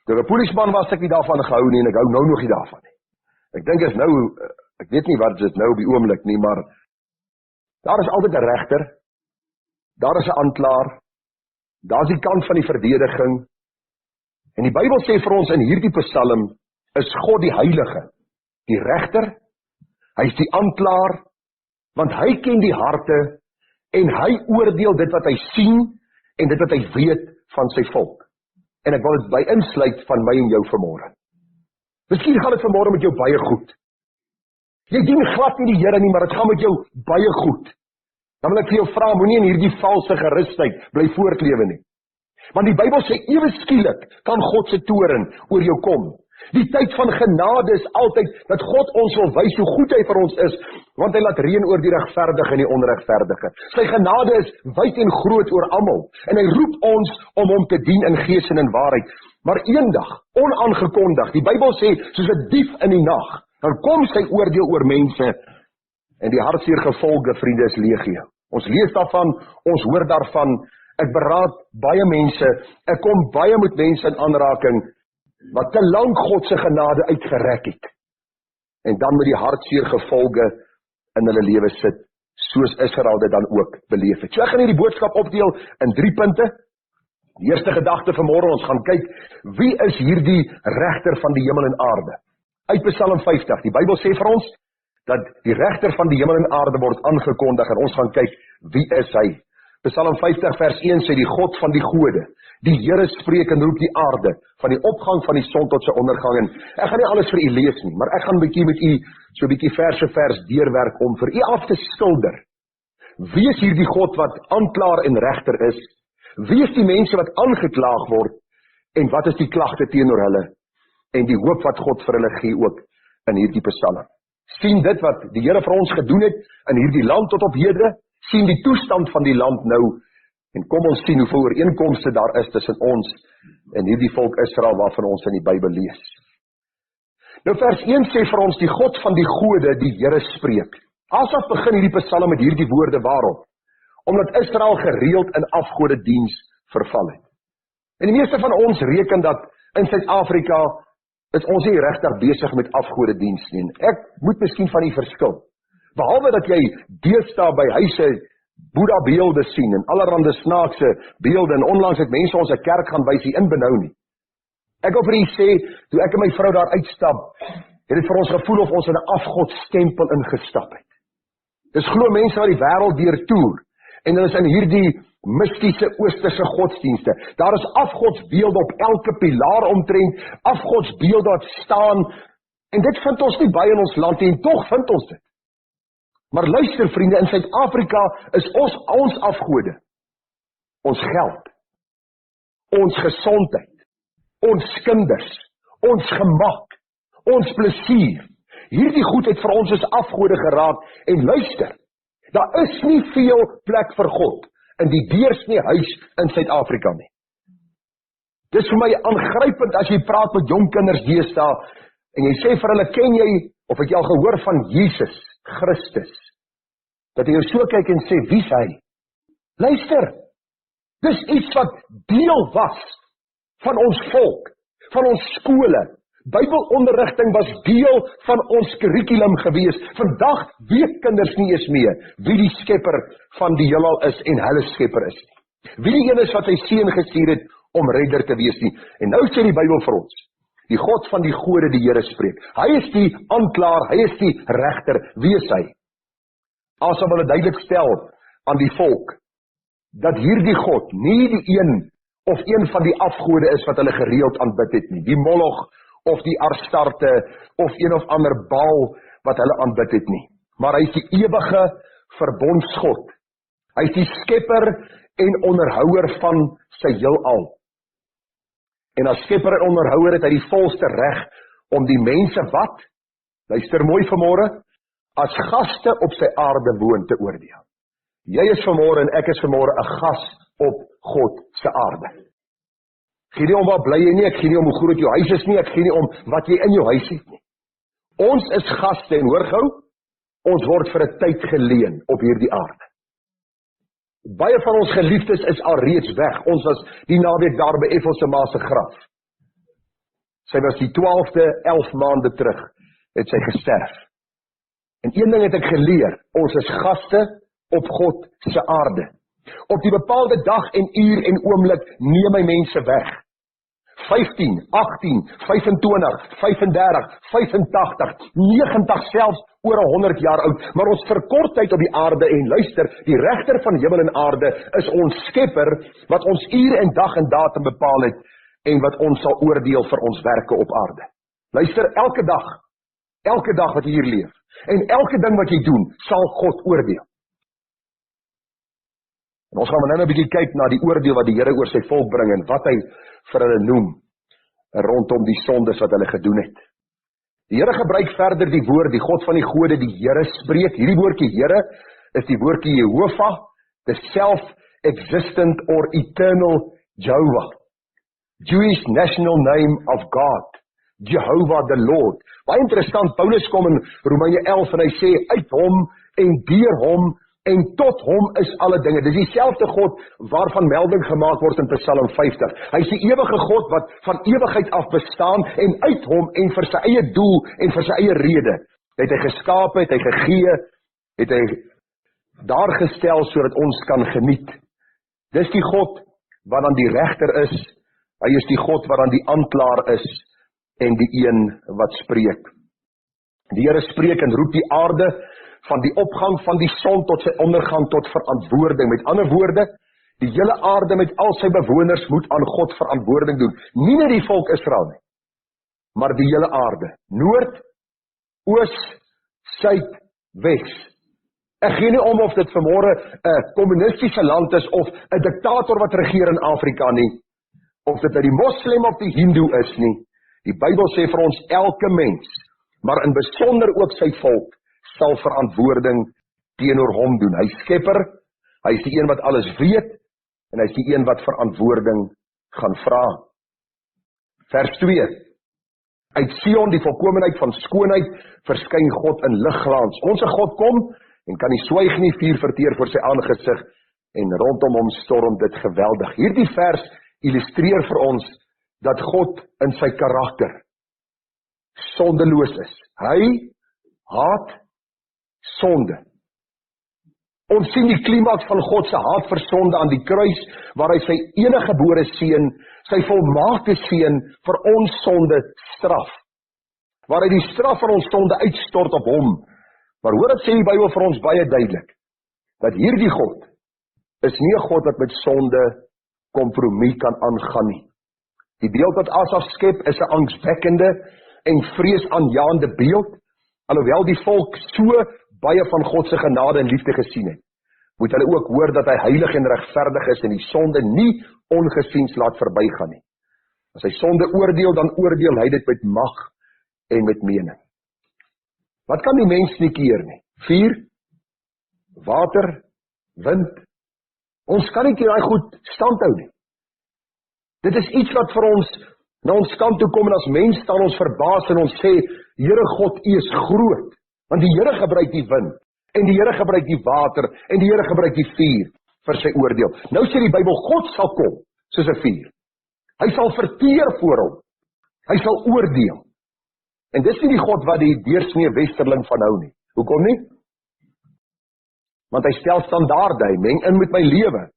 A: Toe 'n polisieman was ek nie daarvan gehou nie, en ek hou nou nog nie daarvan nie. Ek dink is nou, ek weet nie wat dit nou op die oomblik nie, maar daar is altyd 'n regter, daar is 'n aanklaer, daar is die kant van die verdediging, en die Bybel sê vir ons in hierdie psalm, is God die heilige, die regter, hy is die aanklaer, want hy ken die harte, en hy oordeel dit wat hy sien, en dit wat hy weet van sy volk. En ek wil dit by insluit van my en jou vanmôre. Miskien gaan dit vanmôre met jou baie goed. Jy dien glad nie die Here nie, maar dit gaan met jou baie goed. Dan wil ek vir jou vra, moenie in hierdie valse gerusheid bly voortlewe nie. Want die Bybel sê ewe skielik kan God se toorn oor jou kom. Die tyd van genade is altyd dat God ons wil wys hoe goed hy vir ons is, want hy laat reën oor die regverdige en die onregverdige. Sy genade is wyd en groot oor almal, en hy roep ons om hom te dien in gees en in waarheid. Maar eendag, onaangekondig, die Bybel sê, soos 'n dief in die nag, dan kom sy oordeel oor mense, en die hartseer gevolge, vriende, is legio. Ons lees daarvan, ons hoor daarvan, ek beraad baie mense, ek kom baie met mense in aanraking, wat te lank God se genade uitgerek het, en dan met die hartseer gevolge in hulle lewe sit, soos Israel dit dan ook beleef het. So ek gaan hierdie boodskap opdeel in 3 punte. Die eerste gedagte vanmôre, ons gaan kyk, wie is hierdie regter van die hemel en aarde? Uit Psalm 50, die Bybel sê vir ons, dat die regter van die hemel en aarde word aangekondig, en ons gaan kyk, wie is hy? Psalm 50 vers 1 sê, die God van die gode, die Here spreek en roep die aarde, van die opgang van die son tot sy ondergang, en ek gaan nie alles vir u lees nie, maar ek gaan bietjie met u, so bietjie vers vir vers deurwerk, om vir u af te skilder, wie is hierdie God wat aanklaer en regter is, wie is die mense wat aangeklaag word, en wat is die klagte teenoor hulle, en die hoop wat God vir hulle gee ook, in hierdie psalm. Sien dit wat die Here vir ons gedoen het, in hierdie land tot op hede, sien die toestand van die land nou, en kom ons sien hoeveel ooreenkomste daar is tussen ons en hierdie volk Israel waarvan ons in die Bybel lees. Nou vers 1 sê vir ons, die God van die gode, die Here spreek. Asaf begin hierdie psalm met hierdie woorde, waarom? Omdat Israel gereeld in afgodediens verval het. En die meeste van ons reken dat in Suid-Afrika is ons nie regtig besig met afgodediens nie. Ek moet miskien van die verskil. Behalwe dat jy deesdae by huise Boeddha beelde sien en allerhande snaakse beelde, en onlangs het mense ons 'n kerk gaan wys hier in Benoni. Ek wil vir u sê, toe ek en my vrou daar uitstap, het dit vir ons gevoel of ons in 'n afgodstempel ingestap het. Dis glo mense wat die wêreld deurtoer, en hulle is in hierdie mystiese oosterse godsdienste. Daar is afgodsbeelde op elke pilaar omtrent, afgodsbeelde wat staan, en dit vind ons nie baie in ons land nie, en tog vind ons dit. Maar luister vriende, in Suid-Afrika is ons afgode, ons geld, ons gesondheid, ons kinders, ons gemak, ons plesier. Hierdie goed het vir ons as afgode geraak, en luister, daar is nie veel plek vir God in die deursnee huis in Suid-Afrika nie. Dis vir my aangrypend as jy praat met jong kinders deesdae, en jy sê vir hulle, ken jy, of het jy al gehoor van Jesus Christus? Dat hy jou so kyk en sê, wie is hy? Luister, dis iets wat deel was van ons volk, van ons skole. Bybelonderrigting was deel van ons kurrikulum gewees. Vandag weet kinders nie eens meer wie die skepper van die heelal is en hulle skepper is nie. Wie die een is wat sy seun gestuur het om redder te wees nie. En nou sê die Bybel vir ons, die God van die gode die Here spreek. Hy is die aanklaer, hy is die regter. Wie is hy? Asom hulle duidelik stel aan die volk, dat hierdie God nie die een of een van die afgode is wat hulle gereeld aanbid het nie. Die Moloch of die Astarte of een of ander Baal wat hulle aanbid het nie. Maar hy is die ewige verbondsgod. Hy is die skepper en onderhouer van sy heelal. En as skepper en onderhouer het hy die volste reg om die mense wat, luister mooi vanmôre, as gaste op sy aarde woon te oordeel. Jy is vanmôre en ek is vanmôre 'n gas op God se aarde. Ek gee nie om waar bly jy nie, ek gee nie om hoe groot jou huis is nie, ek gee nie om wat jy in jou huis het nie. Ons is gaste en hoor gou, ons word vir 'n tyd geleen op hierdie aarde. Baie van ons geliefdes is al reeds weg. Ons was die naweek daar by Ethel se ma se graf. Sy was die 12de, 11 maande terug, het sy gesterf. En een ding het ek geleer, ons is gaste op God se aarde. Op die bepaalde dag en uur en oomblik neem hy mense weg. 15, 18, 25, 35, 85, 90 selfs oor 100 jaar oud, maar ons verkort tyd op die aarde en luister, die regter van hemel en aarde is ons skepper, wat ons uur en dag en datum bepaal het, en wat ons sal oordeel vir ons werke op aarde. Luister, elke dag wat jy hier leef, en elke ding wat jy doen, sal God oordeel. En ons gaan nou 'n bietjie kyk na die oordeel wat die Here oor sy volk bring, en wat hy vir hulle noem, rondom die sondes wat hulle gedoen het. Die Here gebruik verder die woord, die God van die gode, die Here spreek. Hierdie woordjie Here is die woordjie Jehovah, the self-existent or eternal Jehovah. Jewish national name of God, Jehovah the Lord. Baie interessant, Paulus kom in Romeine 11 en hy sê, uit hom en deur hom en tot hom is alle dinge. Dit is dieselfde God waarvan melding gemaak word in Psalm 50. Hy is die ewige God wat van ewigheid af bestaan, en uit hom en vir sy eie doel en vir sy eie rede het hy geskape, het hy gegee, het hy daar gestel sodat ons kan geniet. Dis die God wat dan die regter is, hy is die God wat dan die aanklaer is en die een wat spreek. Die Here spreek en roep die aarde van die opgang van die son tot sy ondergang tot verantwoording. Met ander woorde, die hele aarde met al sy bewoners moet aan God verantwoording doen. Nie net die volk Israel nie, maar die hele aarde. Noord, oos, suid, wes. Ek gee nie om of dit vanmôre 'n kommunistiese land is of 'n diktator wat regeer in Afrika nie, of dit die moslim of die hindoe is nie. Die Bybel sê vir ons elke mens, maar in besonder ook sy volk, sal verantwoording teenoor hom doen. Hy is skepper, hy is die een wat alles weet, en hy is die een wat verantwoording gaan vra. Vers 2. Uit Sion, die volkomenheid van skoonheid, verskyn God in ligglans. Onse God kom, en kan nie swyg nie, vuur verteer voor sy aangesig, en rondom hom storm dit geweldig. Hierdie vers illustreer vir ons, dat God in sy karakter sondeloos is. Hy haat sonde. Ons sien die klimaks van God se haat vir sonde aan die kruis, waar hy sy eniggebore seun, sy volmaakte seun vir ons sonde straf. waar hy die straf van ons sonde uitstort op hom. Maar hoor dit sê die Bybel vir ons baie duidelik, dat hierdie God is nie 'n God wat met sonde kompromie kan aangaan nie. Die beeld wat Asaf skep is 'n angswekkende en vreesaanjaende beeld, alhoewel die volk so baie van God se genade en liefde gesien het, moet hulle ook hoor dat hy heilig en regverdig is en die sonde nie ongesiens laat verbygaan nie. As hy sonde oordeel, dan oordeel hy dit met mag en met mening. Wat kan die mens nie keer nie? Vuur, water, wind. Ons kan nie keer daai goed standhou nie. Dit is iets wat vir ons na ons kant toe kom en as mens staan ons verbaas en ons sê, Here God, U is groot. Want die Here gebruik die wind, en die Here gebruik die water, en die Here gebruik die vuur vir sy oordeel. Nou sê die Bybel, God sal kom, soos 'n vuur. Hy sal verteer voor hom. Hy sal oordeel. En dis nie die God wat die deursnee westerling van hou nie. Hoekom nie? Want hy stel standaarde, hy meng in met my lewe.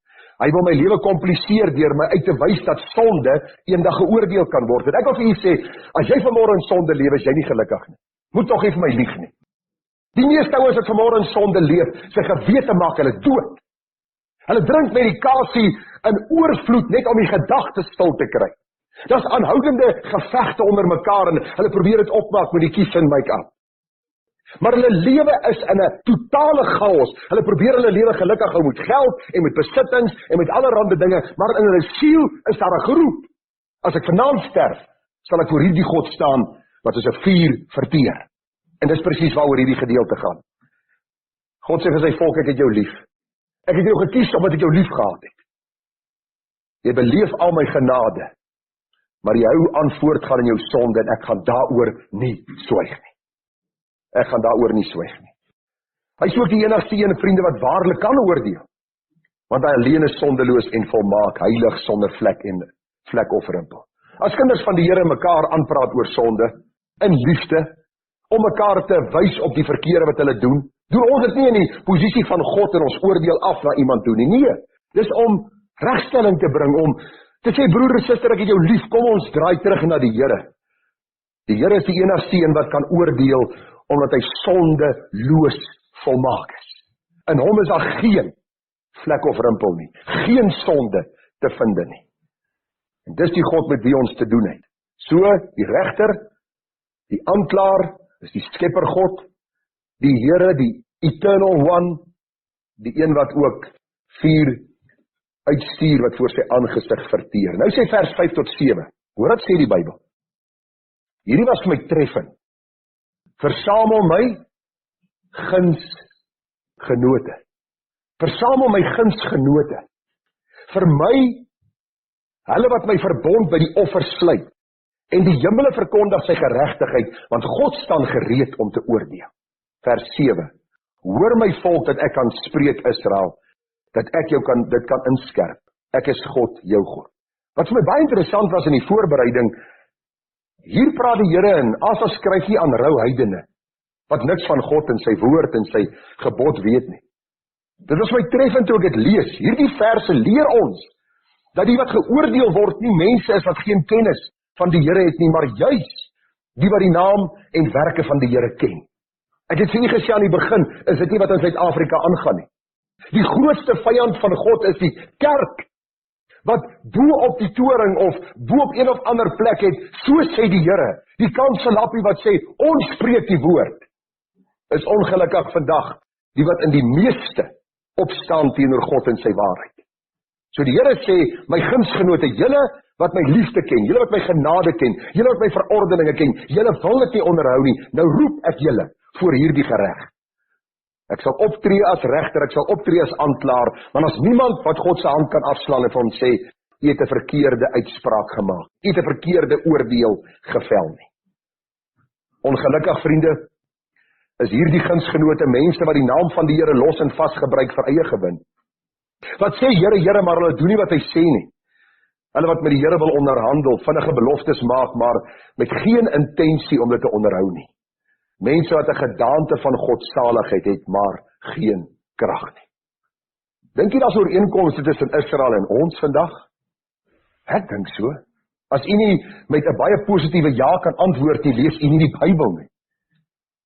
A: Hy wil my lewe kompliseer deur my uit te wys dat sonde eendag geoordeel kan word. En ek wil vir u sê, as jy vanmôre in sonde leef, is jy nie gelukkig nie. Moet tog nie vir my lieg nie. Die meeste ouens wat vanmôre in sonde leef, sy gewete maak hulle dood. Hulle drink medikasie in oorvloed net om die gedagtes stil te kry. Daar's aanhoudende gevegte onder mekaar en hulle probeer dit opmaak met die kies en make-up. Maar hulle lewe is in 'n totale chaos. Hulle probeer hulle lewe gelukkig hou met geld en met besittings en met allerlei dinge, maar in hulle siel is daar 'n geroep. As ek vanaand sterf, sal ek voor hierdie God staan wat soos 'n vuur verteer. En dis presies waaroor hierdie gedeelte gaan. God sê vir sy volk, ek het jou lief. Ek het jou gekies omdat ek jou lief gehad het. Jy beleef al my genade, maar jy hou aan voortgaan in jou sonde en ek gaan daaroor nie swyg nie. Ek gaan daaroor nie swyg nie. Hy is ook die enigste een, vriende, wat waarlik kan oordeel. Want hy alleen is sondeloos en volmaak, heilig sonder vlek of rimpel. As kinders van die Here mekaar aanpraat oor sonde, in liefde, om mekaar te wys op die verkeerde wat hulle doen ons dit nie in die posisie van God en ons oordeel af na iemand toe nie. Nee, dis om regstelling te bring, om te sê, broer en suster, ek het jou lief, kom ons draai terug na die Here. Die Here is die enigste een wat kan oordeel, omdat hy sondeloos volmaak is. In hom is daar geen vlek of rimpel nie, geen sonde te vind nie. En dis die God met wie ons te doen het. So, die regter, die aanklaer, is die skepper God, die Here, die eternal one, die een wat ook vuur uitstuur wat voor sy aangesig verteer. Nou sê vers 5 tot 7, hoor wat sê die Bybel? Hierdie was vir my treffend. Versamel my gunsgenote. Versamel my gunsgenote. Vir my, hulle wat my verbond by die offer sluit, en die hemele verkondig sy geregtigheid, want God staan gereed om te oordeel. Vers 7, hoor my volk dat ek kan spreek Israel, dat ek dit kan inskerp. Ek is God, jou God. Wat vir my baie interessant was in die voorbereiding, hier praat die Here en Asaf skryf nie aan rou heidene, wat niks van God en sy woord en sy gebod weet nie. Dit was my treffend toe ek dit lees. Hierdie verse leer ons, dat die wat geoordeel word nie mense is wat geen kennis van die Here het nie, maar juis die wat die naam en werke van die Here ken. Ek het vir u gesê aan die begin, is dit nie wat in Suid-Afrika aangaan nie. Die grootste vyand van God is die kerk, wat bo op die toring of bo op een of ander plek het, so sê die Here, die kanselappie wat sê, ons spreek die woord, is ongelukkig vandag, die wat in die meeste opstaan teenoor God en sy waarheid. So die Here sê, my gunsgenote, julle wat my liefde ken, julle wat my genade ken, julle wat my verordeninge ken, julle wil dit nie onderhou nie, nou roep ek julle voor hierdie gereg. Ek sal optree as regter, ek sal optree as aanklaer, want as niemand wat God se hand kan afslaan en vir hom sê, jy het 'n verkeerde uitspraak gemaak, jy het 'n verkeerde oordeel gevel nie. Ongelukkig, vriende, is hierdie gunsgenote mense wat die naam van die Here los en vas gebruik vir eie gewin. Wat sê Here, Here, maar hulle doen nie wat hy sê nie. Hulle wat met die Here wil onderhandel, vinnige beloftes maak, maar met geen intensie om dit te onderhou nie. Mense wat 'n gedaante van godsaligheid het, maar geen krag nie. Dink jy daar's ooreenkomste tussen Israel en ons vandag? Ek dink so. As u nie met 'n baie positiewe ja kan antwoord nie, lees u nie die Bybel nie.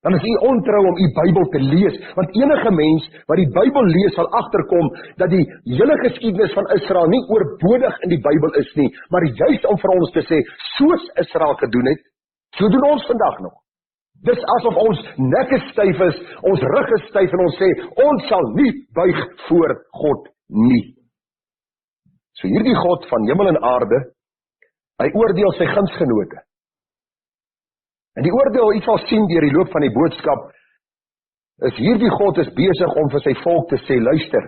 A: Dan is u ontrou om u Bybel te lees, want enige mens wat die Bybel lees sal agterkom dat die hele geskiedenis van Israel nie oorbodig in die Bybel is nie, maar juis om vir ons te sê, soos Israel gedoen het, so doen ons vandag nog. Dis asof ons nekke styf is, ons rug is styf en ons sê, ons sal nie buig voor God nie. So hierdie God van hemel en aarde, hy oordeel sy gunsgenote. En die oordeel wat u sal sien deur die loop van die boodskap, is hierdie God is besig om vir sy volk te sê, luister,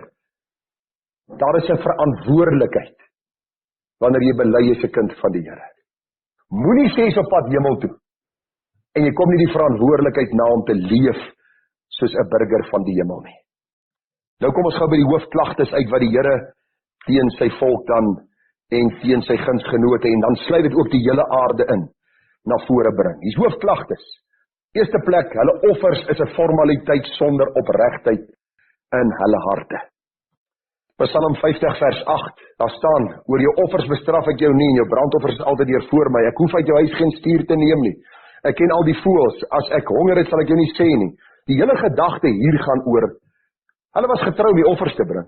A: daar is 'n verantwoordelikheid, wanneer jy bely is 'n kind van die Here. Moenie sê op pad hemel toe, en jy kom nie die verantwoordelikheid na om te leef, soos 'n burger van die hemel nie. Nou kom ons gou by die hoofklagtes uit wat die Here teen sy volk dan, en teen sy gunsgenote, en dan sluit dit ook die hele aarde in, na vore bring. Hier's hoofklagtes. Eerste plek, hulle offers is 'n formaliteit sonder opregtheid in hulle harte. Psalm 50 vers 8, daar staan, oor jou offers bestraf ek jou nie, en jou brandoffers is altyd hier voor my, ek hoef uit jou huis geen stier te neem nie, ek ken al die voëls, as ek honger het sal ek jou nie sê nie. Die hele gedagte hier gaan oor, hulle was getrou om die offers te bring,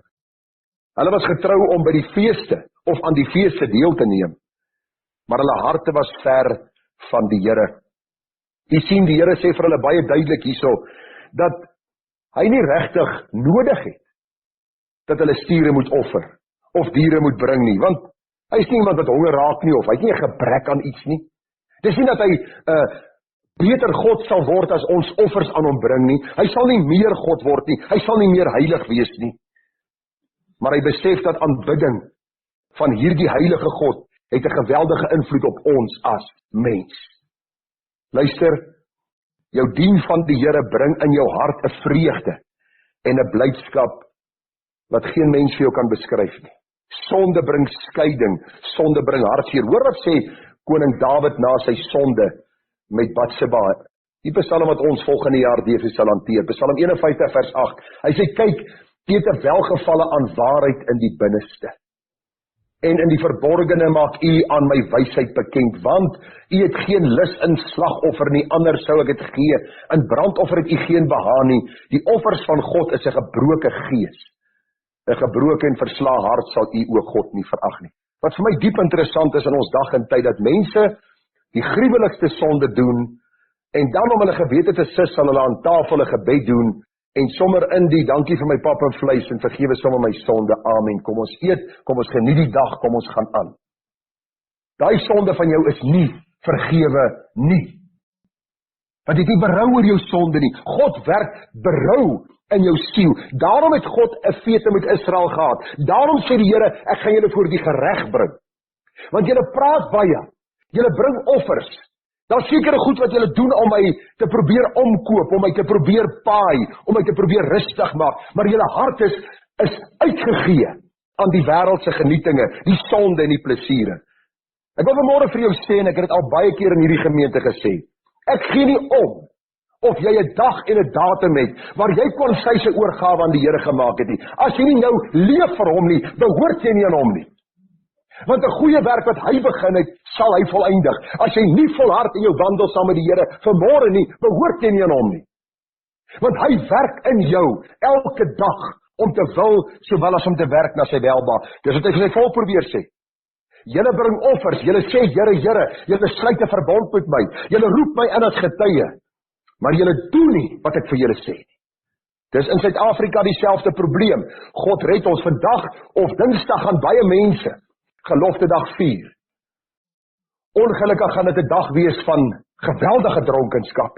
A: hulle was getrou om by die feeste, of aan die feeste deel te neem, maar hulle harte was ver van die Here. U sien, die Here sê vir hulle baie duidelik hierso, dat hy nie regtig nodig het, dat hulle stiere moet offer, of diere moet bring nie, want hy is nie iemand wat honger raak nie, of hy het nie 'n gebrek aan iets nie. Dis nie dat hy beter God sal word as ons offers aan hom bring nie, hy sal nie meer God word nie, hy sal nie meer heilig wees nie, maar hy besef dat aanbidding van hierdie heilige God het 'n geweldige invloed op ons as mens. Luister, jou dien van die Here bring in jou hart 'n vreugde en 'n blydskap wat geen mens vir jou kan beskryf nie. Sonde bring skeiding, sonde bring hartseer. Hoor wat sê koning Dawid na sy sonde met Batseba. Die Psalm wat ons volgende jaar definitief sal hanteer. Psalm 51 vers 8. Hy sê kyk, jy het 'n welgevalle aan waarheid in die binneste. En in die verborgene maak u aan my wysheid bekend, want u het geen lus in slagoffer nie, anders sou ek het gee. In brandoffer het u geen behaag nie. Die offers van God is 'n gebroke gees. 'n gebroke en verslae hart sal u o God nie verag nie. Wat vir my diep interessant is in ons dag en tyd, dat mense die gruwelikste sonde doen, en dan om hulle gewete te sis, sal hulle aan tafel 'n gebed doen, en sommer in die, dankie vir my pap en vleis, en vergewe sommer my sonde, amen, kom ons eet, kom ons geniet die dag, kom ons gaan aan. Daai sonde van jou is nie vergewe nie. Want jy het nie berou oor jou sonde nie. God werk berou in jou siel. Daarom het God 'n feeste met Israel gehad. Daarom sê die Here, ek gaan julle voor die gereg bring. Want julle praat baie, julle bring offers. Daar's sekere goed wat julle doen om my te probeer omkoop, om my te probeer paai, om my te probeer rustig maak, maar julle hart is uitgegee aan die wêreldse genietinge, die sonde en die plesiere. Ek wil vanmôre vir jou sê, en ek het dit al baie keer in hierdie gemeente gesê, ek gee nie om of jy 'n dag en 'n datum het, waar jy kon sy oorgawe aan die Here gemaak het nie. As jy nie nou leef vir hom nie, behoort jy nie aan hom nie. Want 'n goeie werk wat hy begin het, sal hy volëindig. As jy nie volhard in jou wandel saam met die Here vanmôre nie, behoort jy nie aan hom nie. Want hy werk in jou elke dag om te wil, sowel as om te werk na sy welbehaag. Dis wat hy vir sy volk probeer sê. Julle bring offers, julle sê Here, Here, julle sluit 'n verbond met my, julle roep my in as getuie, maar julle doen nie wat ek vir julle sê nie. Dis in Suid-Afrika dieselfde probleem. God red ons vandag of Dinsdag gaan baie mense Gelofte dag 4. Ongelukkig gaan dit 'n dag wees van geweldige dronkenskap,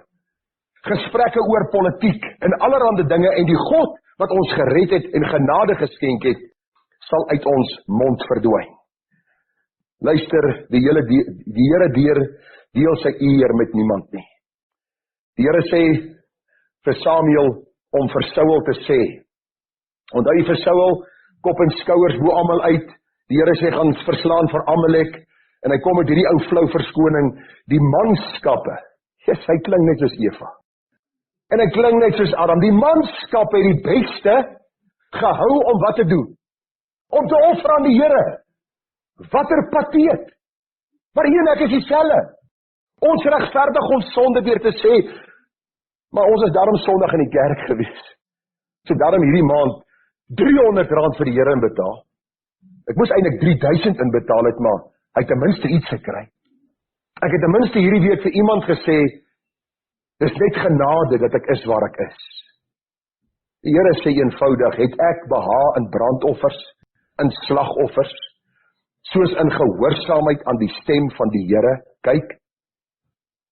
A: gesprekke oor politiek en allerlei dinge, en die God wat ons gered het en genade geskenk het, sal uit ons mond verdwyn. Luister, die Here deel sy eer met niemand nie. Die Here sê vir Samuel om vir Saul te sê, onthou jy vir Saul, kop en skouers bo almal uit. Die Here sê gaan verslaan vir Amalek, en hy kom met hierdie ou flou verskoning, die manskappe. Jesus, hy klink net soos Eva. En hy klink net soos Adam. Die manskappe het die beste gehou om wat te doen? Om te offer aan die Here. Watter pateet. Maar hier en ek is dieselfde. Ons regverdig ons sonde deur te sê, maar ons is daarom Sondag in die kerk gewees. So daarom hierdie maand R300 vir die Here inbetaal. Ek moes eintlik 3000 inbetaal het, maar hy het ten minste iets gekry. Ek het ten minste hierdie week vir iemand gesê, dis net genade dat ek is waar ek is. Die Here sê eenvoudig, het ek behaag in brandoffers, in slagoffers, soos in gehoorsaamheid aan die stem van die Here. Kyk,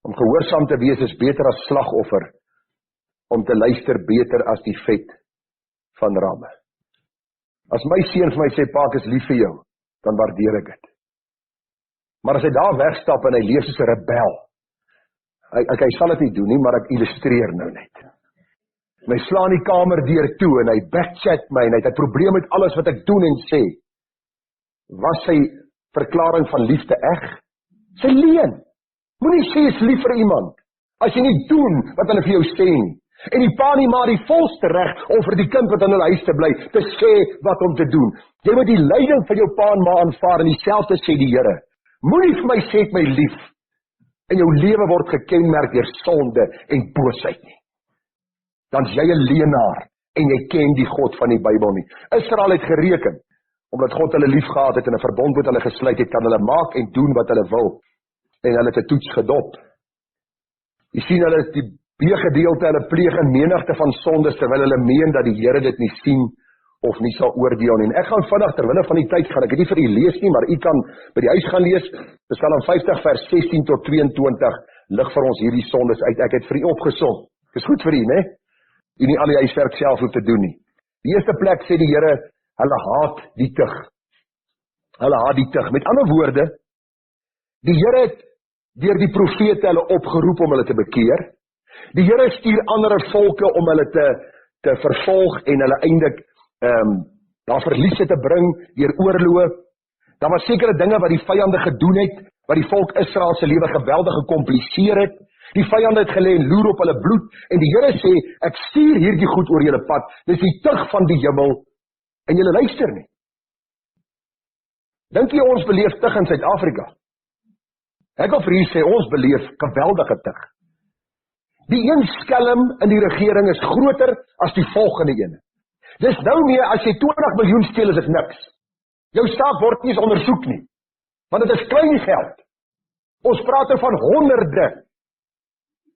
A: om gehoorsaam te wees is beter as slagoffer, om te luister beter as die vet van ramme. As my seun vir my sê, pa, ek is lief vir jou, dan waardeer ek dit. Maar as hy daar wegstap en hy leef soos 'n rebel, hy sal dit nie doen nie, maar ek illustreer nou net. En hy slaan die kamer deur toe en hy backchat my en hy het 'n probleem met alles wat ek doen en sê. Was sy verklaring van liefde eg? Sy leuen. Moenie sê is lief vir iemand as jy nie doen wat hulle vir jou sê nie. En die pa nie maar die volste reg om vir die kind wat in hulle huis te bly te sê wat om te doen. Jy moet die leiding van jou pa en ma aanvaar en dieselfde sê die Here. Moenie vir my sê ek my lief en jou lewe word gekenmerk deur sonde en boosheid nie. Dan is jy 'n leienaar en jy ken die God van die Bybel nie. Israel het gereken, omdat God hulle lief gehad het en 'n verbond met hulle gesluit het, kan hulle maak en doen wat hulle wil. En hulle het 'n toets gedop. Jy sien hulle is die B-gedeelte, hulle pleeg 'n menigte van sondes terwyl hulle meen dat die Here dit nie sien of nie sal oordeel nie. En ek gaan vinnig terwille van die tyd gaan, ek het nie vir u lees nie, maar u kan by die huis gaan lees. Psalm 50 vers 16 tot 22 lig vir ons hierdie sondes uit. Ek het vir u opgesom. Dis goed vir u, né? U nie al die huiswerk self hoef te doen nie. Die eerste plek sê die Here, hulle haat die tug. Hulle haat die tug. Met ander woorde, die Here het deur die profete hulle opgeroep om hulle te bekeer. Die Here stuur ander volke om hulle te vervolg en hulle eindelik daar verliese te bring deur oorloë. Daar was sekere dinge wat die vyande gedoen het, wat die volk Israel se lewe geweldig gekompliseer het. Die vyande het gelê en loer op hulle bloed en die Here sê, ek stuur hierdie goed oor julle pad. Dis die tug van die hemel en julle luister nie. Dink jy ons beleef tug in Suid-Afrika? Ek wil vir u sê, ons beleef geweldige tug. Die een skelm in die regering is groter as die volgende ene. Dis nou meer, as jy 20 miljoen steel, is dit niks. Jou saak word nie eens ondersoek nie, want dit is klein geld. Ons praat van honderde.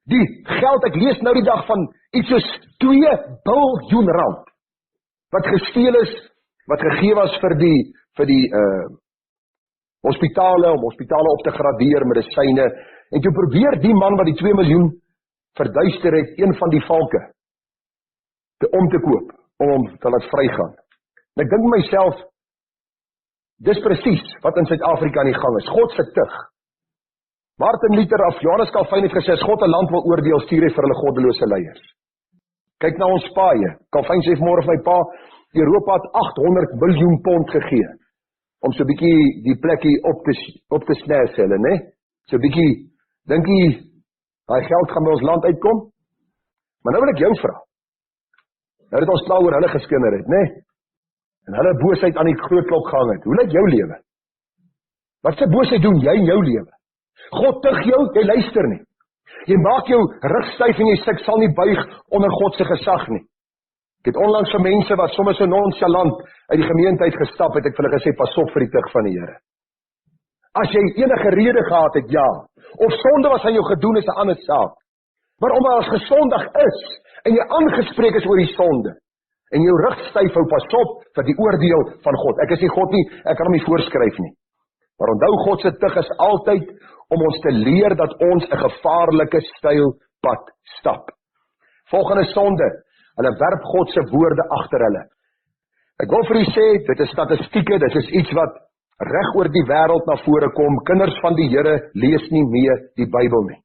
A: Die geld, ek lees nou die dag van iets soos 2 biljoen rand, wat gesteel is, wat gegee was vir die hospitale, om hospitale op te gradeer, medisyne, en toe probeer die man wat die 2 miljoen verduister het, een van die valke, om te koop, om hom te laat vrygaan. En ek dink myself, dis presies wat in Suid-Afrika aan die gang is, God se tug. Martin Luther of Johannes Calvin het gesê, as God 'n land wil oordeel, stuur hy vir hulle goddelose leiers. Kyk na ons paaie. Calvin sê vanmôre vir my pa, Europa het 800 miljoen pond gegee, om so 'n bietjie die plekkie op te snes hulle, né? So 'n bietjie, dink jy, daai geld gaan by ons land uitkom? Maar nou wil ek jou vra. Nou het ons klaar oor hulle geskinder het, né? En hulle boosheid aan die groot klok gehang het. Hoe lyk jou lewe? Wat se boosheid doen jy in jou lewe? God tug jou, jy luister nie. Jy maak jou rug styf en jy sê ek sal nie buig onder God se gesag nie. Ek het onlangs vir mense wat sommer so nonchalant uit die gemeenskap gestap het, ek vir hulle gesê pas op vir die tug van die Here. As jy enige rede gehad het, ja, of sonde was aan jou gedoen is 'n ander saak. Maar omdat as gesondig is en jy aangespreek is oor die sonde en jou rug styf hou, pas op vir die oordeel van God. Ek is nie God nie, ek kan hom nie voorskryf nie. Maar onthou, God se tug is altyd om ons te leer dat ons 'n gevaarlike stylpad stap. Volgende sonde, hulle werp God se woorde agter hulle. Ek wil vir u sê, dit is statistieke, dit is iets wat reg oor die wêreld na vore kom. Kinders van die Here lees nie meer die Bybel nie.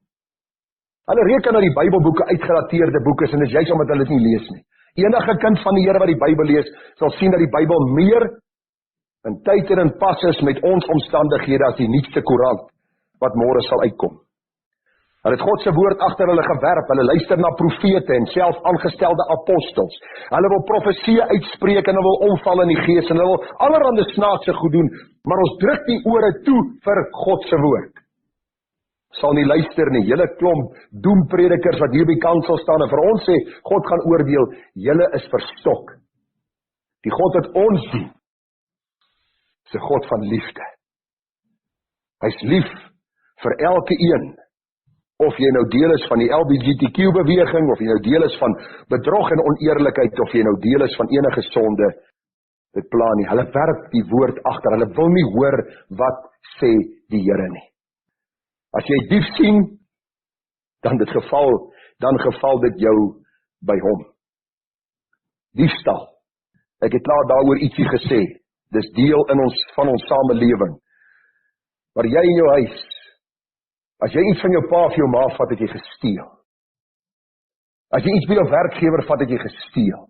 A: Hulle reken dat die Bybelboeke uitgedateerde boeke is en dis juist omdat hulle dit nie lees nie. Enige kind van die Here wat die Bybel lees, sal sien dat die Bybel meer in tyd en in pas is met ons omstandighede as die nuutste koerant wat môre sal uitkom. Hulle het God se woord agter hulle gewerp, hulle luister na profete en self aangestelde apostels. Hulle wil profesie uitspreek en hulle wil omval in die gees en hulle wil allerhande snaakse goed doen, maar ons druk die ore toe vir God se woord. Sal nie luister nie, julle klomp doempredikers wat hier by kansel staan en vir ons sê, God gaan oordeel, julle is verstok. Die God wat ons dien, is 'n God van liefde. Hy's lief vir elke een, of jy nou deel is van die LGBTQ beweging, of jy nou deel is van bedrog en oneerlikheid, of jy nou deel is van enige sonde, dit pla nie. Hulle werp die woord agter, hulle wil nie hoor wat sê die Here nie. As jy dief sien, dan geval dit jou by hom. Diefstal. Ek het klaar daaroor ietsie gesê. Dis deel van ons samelewing. Maar jy in jou huis, as jy iets van jou pa of jou ma vat, het jy gesteel. As jy iets by jou werkgewer vat, het jy gesteel.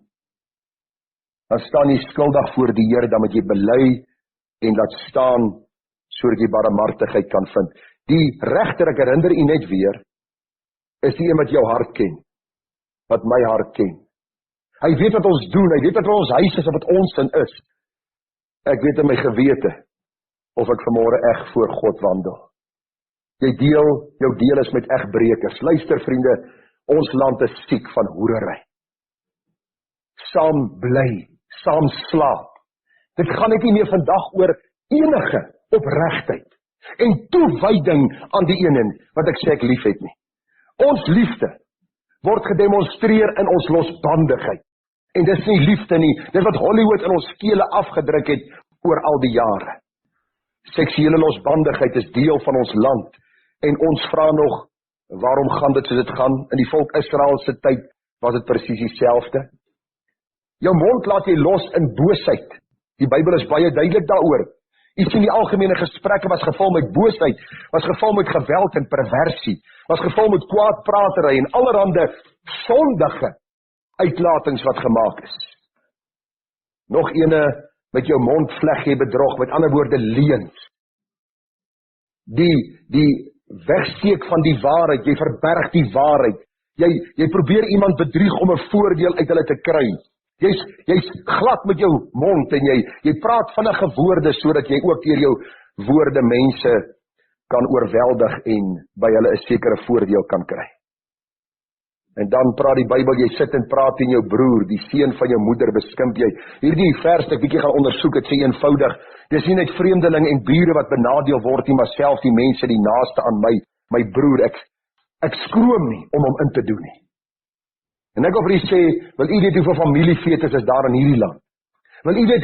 A: Dan staan jy skuldig voor die Here, dan moet jy bely en laat staan, sodat jy barmhartigheid kan vind. Die regter, ek herinner u net weer, is die een wat jou hart ken, wat my hart ken. Hy weet wat ons doen, hy weet wat ons huis is, of wat ons sin is. Ek weet in my gewete, of ek vanmôre eg voor God wandel. Jou deel is met egbrekers. Luister vriende, ons land is siek van hoerery. Saam bly, saam slaap. Dit gaan net nie meer vandag oor enige opregtheid en toewyding aan die een wat ek sê ek lief het nie. Ons liefde word gedemonstreer in ons losbandigheid. En dis nie liefde nie, dis wat Hollywood in ons skele afgedruk het oor al die jare. Seksuele losbandigheid is deel van ons land, en ons vra nog, waarom gaan dit soos dit gaan? In die volk Israel se tyd was dit presies dieselfde. Jou mond laat jy los in boosheid. Die Bybel is baie duidelik daaroor. Jy sien die algemene gesprekke was gevul met boosheid, was gevul met geweld en perversie, was gevul met kwaadpratery en allerhande sondige uitlatings wat gemaak is. Nog ene, met jou mond vleg jy bedrog, met ander woorde leuns. Die wegsteek van die waarheid, jy verberg die waarheid. Jy probeer iemand bedrieg om 'n voordeel uit hulle te kry. Jy's glad met jou mond en jy praat vinnige woorde sodat jy ook deur jou woorde mense kan oorweldig en by hulle 'n sekere voordeel kan kry. En dan praat die Bybel, jy sit en praat teen jou broer, die seun van jou moeder beskimp jy. Hierdie vers ek bietjie gaan ondersoek, dit sê eenvoudig, dis nie net vreemdeling en bure wat benadeel word nie, maar self die mense die naaste aan my broer, ek skroom nie om hom in te doen nie. En ek wil vir u sê, wil u weet hoeveel familiefetes is daar in hierdie land? Wil u weet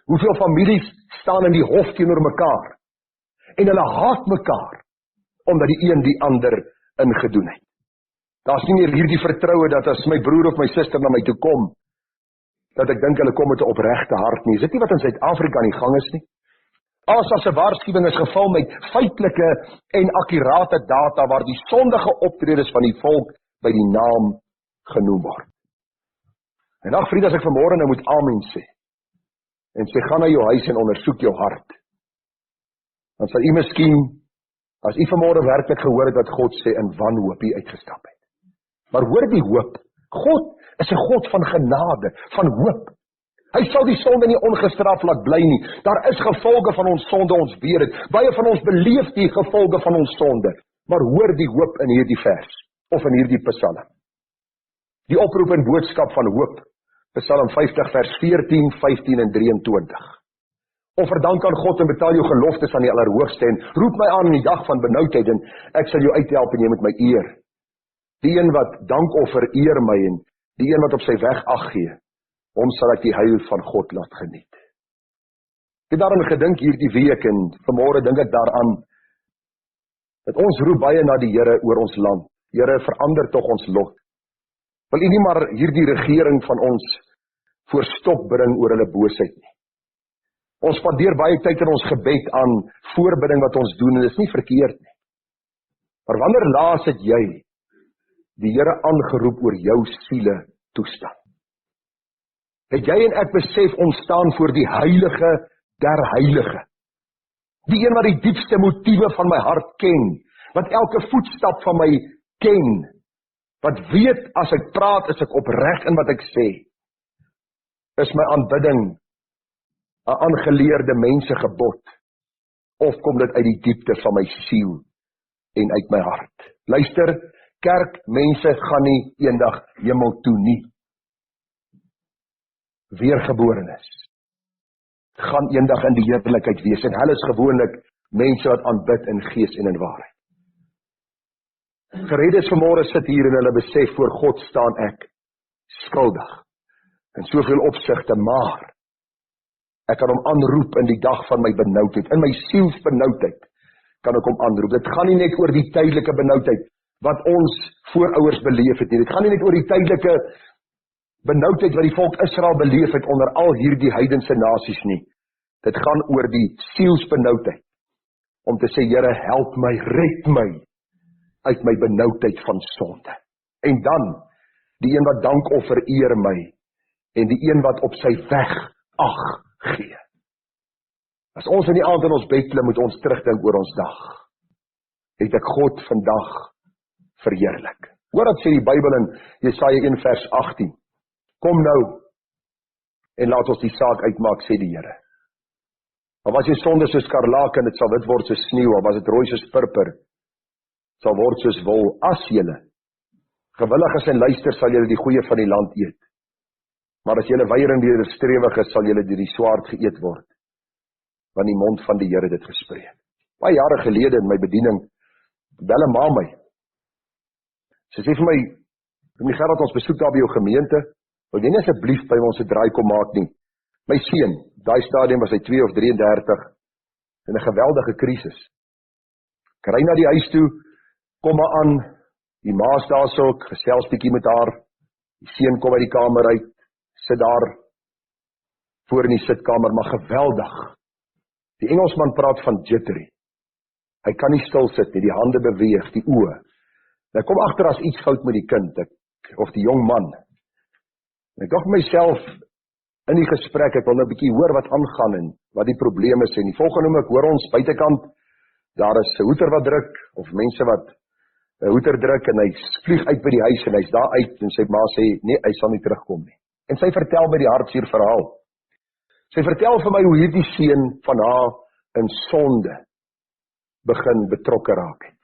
A: hoeveel families staan in die hof teenoor mekaar? En hulle haat mekaar, omdat die een die ander ingedoen het. Daar is nie meer hierdie vertroue dat as my broer of my suster na my toe kom, dat ek dink hulle kom met 'n opregte hart nie. Is dit nie wat in Suid-Afrika aan die gang is nie? ASA se waarskuwing is gevul met feitelike en akkurate data waar die sondige optredes van die volk by die naam genoem word. En ag vriende, as ek vanmôre nou moet amen sê, en sê, gaan na jou huis en ondersoek jou hart, dan sal u miskien, as u vanmôre werklik gehoor het wat God sê, in wanhoop hier uitgestap het. Maar hoor die hoop, God is 'n God van genade, van hoop. Hy sal die sonde nie ongestraf laat bly nie. Daar is gevolge van ons sonde, ons weet dit. Baie van ons beleef die gevolge van ons sonde. Maar hoor die hoop in hierdie vers, of in hierdie psalm. Die oproep en boodskap van hoop, Psalm 50 vers 14, 15 en 23. Offer dank aan God en betaal jou geloftes aan die Allerhoogste en roep my aan in die dag van benoudheid en ek sal jou uithelp en jy met my eer. Die een wat dankoffer eer my en die een wat op sy weg ag gee, hom sal ek die heil van God laat geniet. Ek het daaraan gedink hierdie week en vanmôre dink ek daaraan, dat ons roep baie na die Here oor ons land. Here, verander tog ons lot. Wil u nie maar hierdie regering van ons voor stop bring oor hulle boosheid nie. Ons spandeer baie tyd in ons gebed aan voorbidding wat ons doen en dit is nie verkeerd nie. Maar wanneer laas het jy die Here aangeroep oor jou siele toestand? Het jy en ek besef ons staan voor die heilige der heilige? Die een wat die diepste motiewe van my hart ken, wat elke voetstap van my ken, wat weet as ek praat, is ek opreg in wat ek sê, is my aanbidding 'n aangeleerde mensegebod, of kom dit uit die diepte van my siel en uit my hart? Luister, kerkmense gaan nie eendag hemel toe nie. Weergeborenes gaan eendag in die heerlikheid wees, en hulle is gewoonlik mense wat aanbid in gees en in waarheid. Gereddes vanmôre sit hier en hulle besef, voor God staan ek skuldig in soveel opsigte, maar ek kan hom aanroep in die dag van my benoudheid, in my sielsbenoudheid kan ek hom aanroep. Dit gaan nie net oor die tydelike benoudheid wat ons voorouers beleef het nie. Dit gaan nie net oor die tydelike benoudheid wat die volk Israel beleef het onder al hierdie heidense nasies nie. Dit gaan oor die sielsbenoudheid, om te sê, Here, help my, red my uit my benoudheid van sonde. En dan, die een wat dankoffer eer my, en die een wat op sy weg ag gee. As ons in die aand in ons bed klim, moet ons terugdink oor ons dag. Het ek God vandag verheerlik? Hoor wat sê die Bybel in Jesaja 1 vers 18. Kom nou, en laat ons die saak uitmaak, sê die Here. Al was jy sonde soos skarlaken, dit sal wit word soos sneeu, al was dit rooi soos purper, sal word soos wol. As julle gewillig is en luister, sal julle die goeie van die land eet. Maar as julle weier en wederstrewig is, sal julle deur die swaard geëet word. Want die mond van die Here dit gespreek. Baie jare gelede in my bediening, bel 'n ma my. Sy sê vir my, "Meneer Gerard, ons besoek daar by jou gemeente, wil jy nie asseblief by ons 'n draai kom maak nie?" My seun, daai stadium was hy 2 of 33, in 'n geweldige krisis. Ek ry na die huis toe, kom maar aan, die ma's daarso, ek gesels bietjie met haar, die seun kom uit die kamer uit, sit daar voor in die sitkamer, maar geweldig. Die Engelsman praat van jittery. Hy kan nie stil sit nie, die hande beweeg, die oë. En ek kom agter as iets fout met die kind, of die jong man. En ek dink myself, in die gesprek, ek wil nou 'n bietjie hoor wat aangaan en wat die probleem is. En die volgende oomblik hoor ons buitekant, daar is 'n hoeter wat druk, of mense wat 'n hoeter druk, en hy vlieg uit by die huis, en hy's daar uit, en sy ma sê, nee, hy sal nie terugkom nie. En sy vertel my die hartseer verhaal. Sy vertel vir my hoe hierdie seun van haar in sonde begin betrokke raak het.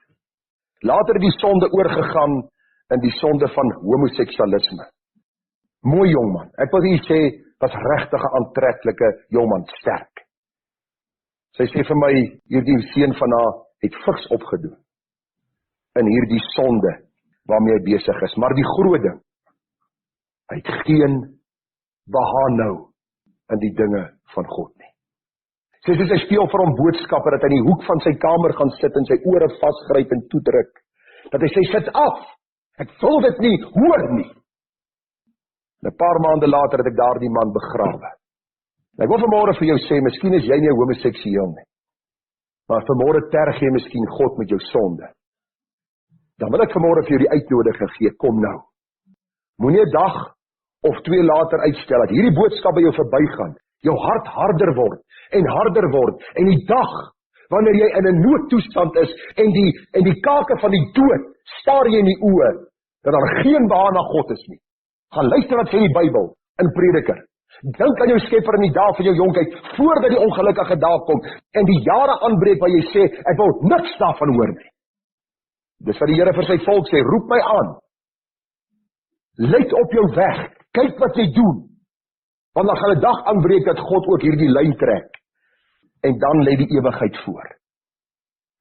A: Later die sonde oorgegaan in die sonde van homoseksualisme. Mooi jongman, ek wil hier sê, was regtig 'n aantreklike jongman, sterk. Sy sê vir my, hierdie seun van haar het vigs opgedoen in hierdie sonde waarmee hy besig is. Maar die groot ding, hy het geen behaag nou in die dinge van God nie. Sy sê sy speel vir hom boodskappe, dat hy in die hoek van sy kamer gaan sit en sy ore vasgryp en toedruk. Dat hy sê, sit af, ek wil dit nie, hoor nie. En 'n paar maande later het ek daardie man begrawe. En ek wil vanmôre vir jou sê, miskien is jy nie homoseksueel nie, maar vanmôre terg jy miskien God met jou sonde. Dan wil ek vanmôre vir jou die uitnodiging gee, kom nou. Moenie 'n dag of 2 later uitstel, dat hierdie boodskap by jou verbygaan, jou hart harder word, en die dag, wanneer jy in 'n noodtoestand is, en die kake van die dood, staar jy in die oë, dat daar geen behaag na God is nie. Gaan luister wat sê die Bybel, in Prediker. Dink aan jou Skepper in die dae van jou jonkheid, voordat die ongelukkige dag kom, en die jare aanbreek waar jy sê, ek wil niks daarvan hoor nie. Dis wat die Here vir sy volk sê, roep my aan. Let op jou weg, kyk wat jy doen, want dan gaan 'n dag aanbreek dat God ook hierdie lyn trek, en dan lê die ewigheid voor.